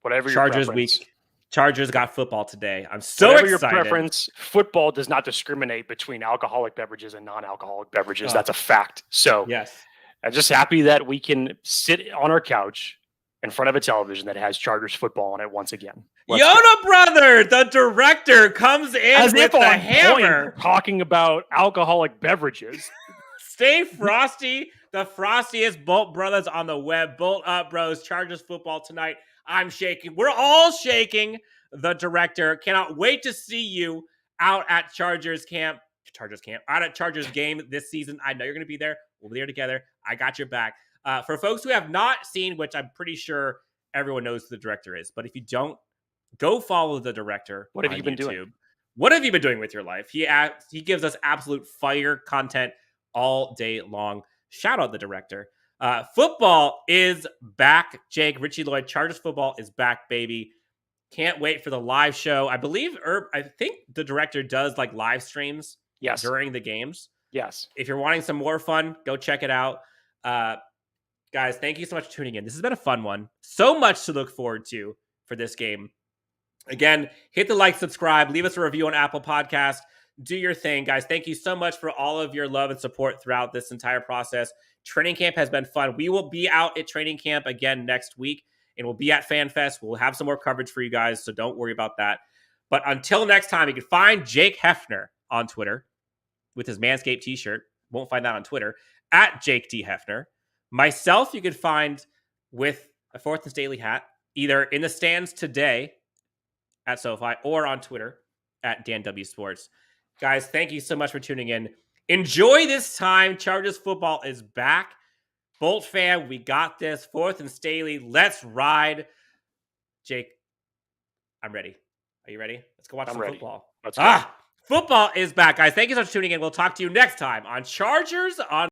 Speaker 2: Whatever your
Speaker 3: Chargers
Speaker 2: preference.
Speaker 3: week. Chargers got football today. I'm so
Speaker 2: Whatever
Speaker 3: excited.
Speaker 2: your preference, football does not discriminate between alcoholic beverages and non-alcoholic beverages.
Speaker 3: Oh.
Speaker 2: That's a fact. So
Speaker 3: Yes.
Speaker 2: I'm just happy that we can sit on our couch in front of a television that has Chargers football on it once again.
Speaker 3: Yoda brother, the director, comes in
Speaker 2: As
Speaker 3: with
Speaker 2: if
Speaker 3: the
Speaker 2: on
Speaker 3: hammer.
Speaker 2: point, talking about alcoholic beverages.
Speaker 3: Stay frosty. The frostiest Bolt brothers on the web. Bolt up, bros. Chargers football tonight. I'm shaking. We're all shaking. The director. Cannot wait to see you out at Chargers camp. Out at Chargers game this season. I know you're going to be there. We'll be there together. I got your back. For folks who have not seen, which I'm pretty sure everyone knows who the director is, but if you don't, go follow the director.
Speaker 2: What have you been doing?
Speaker 3: What have you been doing with your life? He gives us absolute fire content all day long. Shout out the director. Football is back, Jake. Richie Lloyd, Chargers football is back, baby. Can't wait for the live show. I think the director does like live streams during the games.
Speaker 2: Yes.
Speaker 3: If you're wanting some more fun, go check it out. Guys, thank you so much for tuning in. This has been a fun one. So much to look forward to for this game. Again, hit the like, subscribe, leave us a review on Apple Podcast. Do your thing, guys. Thank you so much for all of your love and support throughout this entire process. Training camp has been fun. We will be out at training camp again next week, and we'll be at FanFest. We'll have some more coverage for you guys, so don't worry about that. But until next time, you can find Jake Hefner on Twitter with his Manscaped t-shirt. Won't find that on Twitter. At Jake D. Hefner. Myself, you could find with a 4th and Staley hat, either in the stands today at SoFi or on Twitter at Dan W Sports. Guys, thank you so much for tuning in. Enjoy this time. Chargers football is back. Bolt fan, we got this. 4th and Staley, let's ride. Jake, I'm ready. Are you ready? Let's go watch some football.
Speaker 2: Let's go.
Speaker 3: Football is back, guys. Thank you so much for tuning in. We'll talk to you next time on Chargers on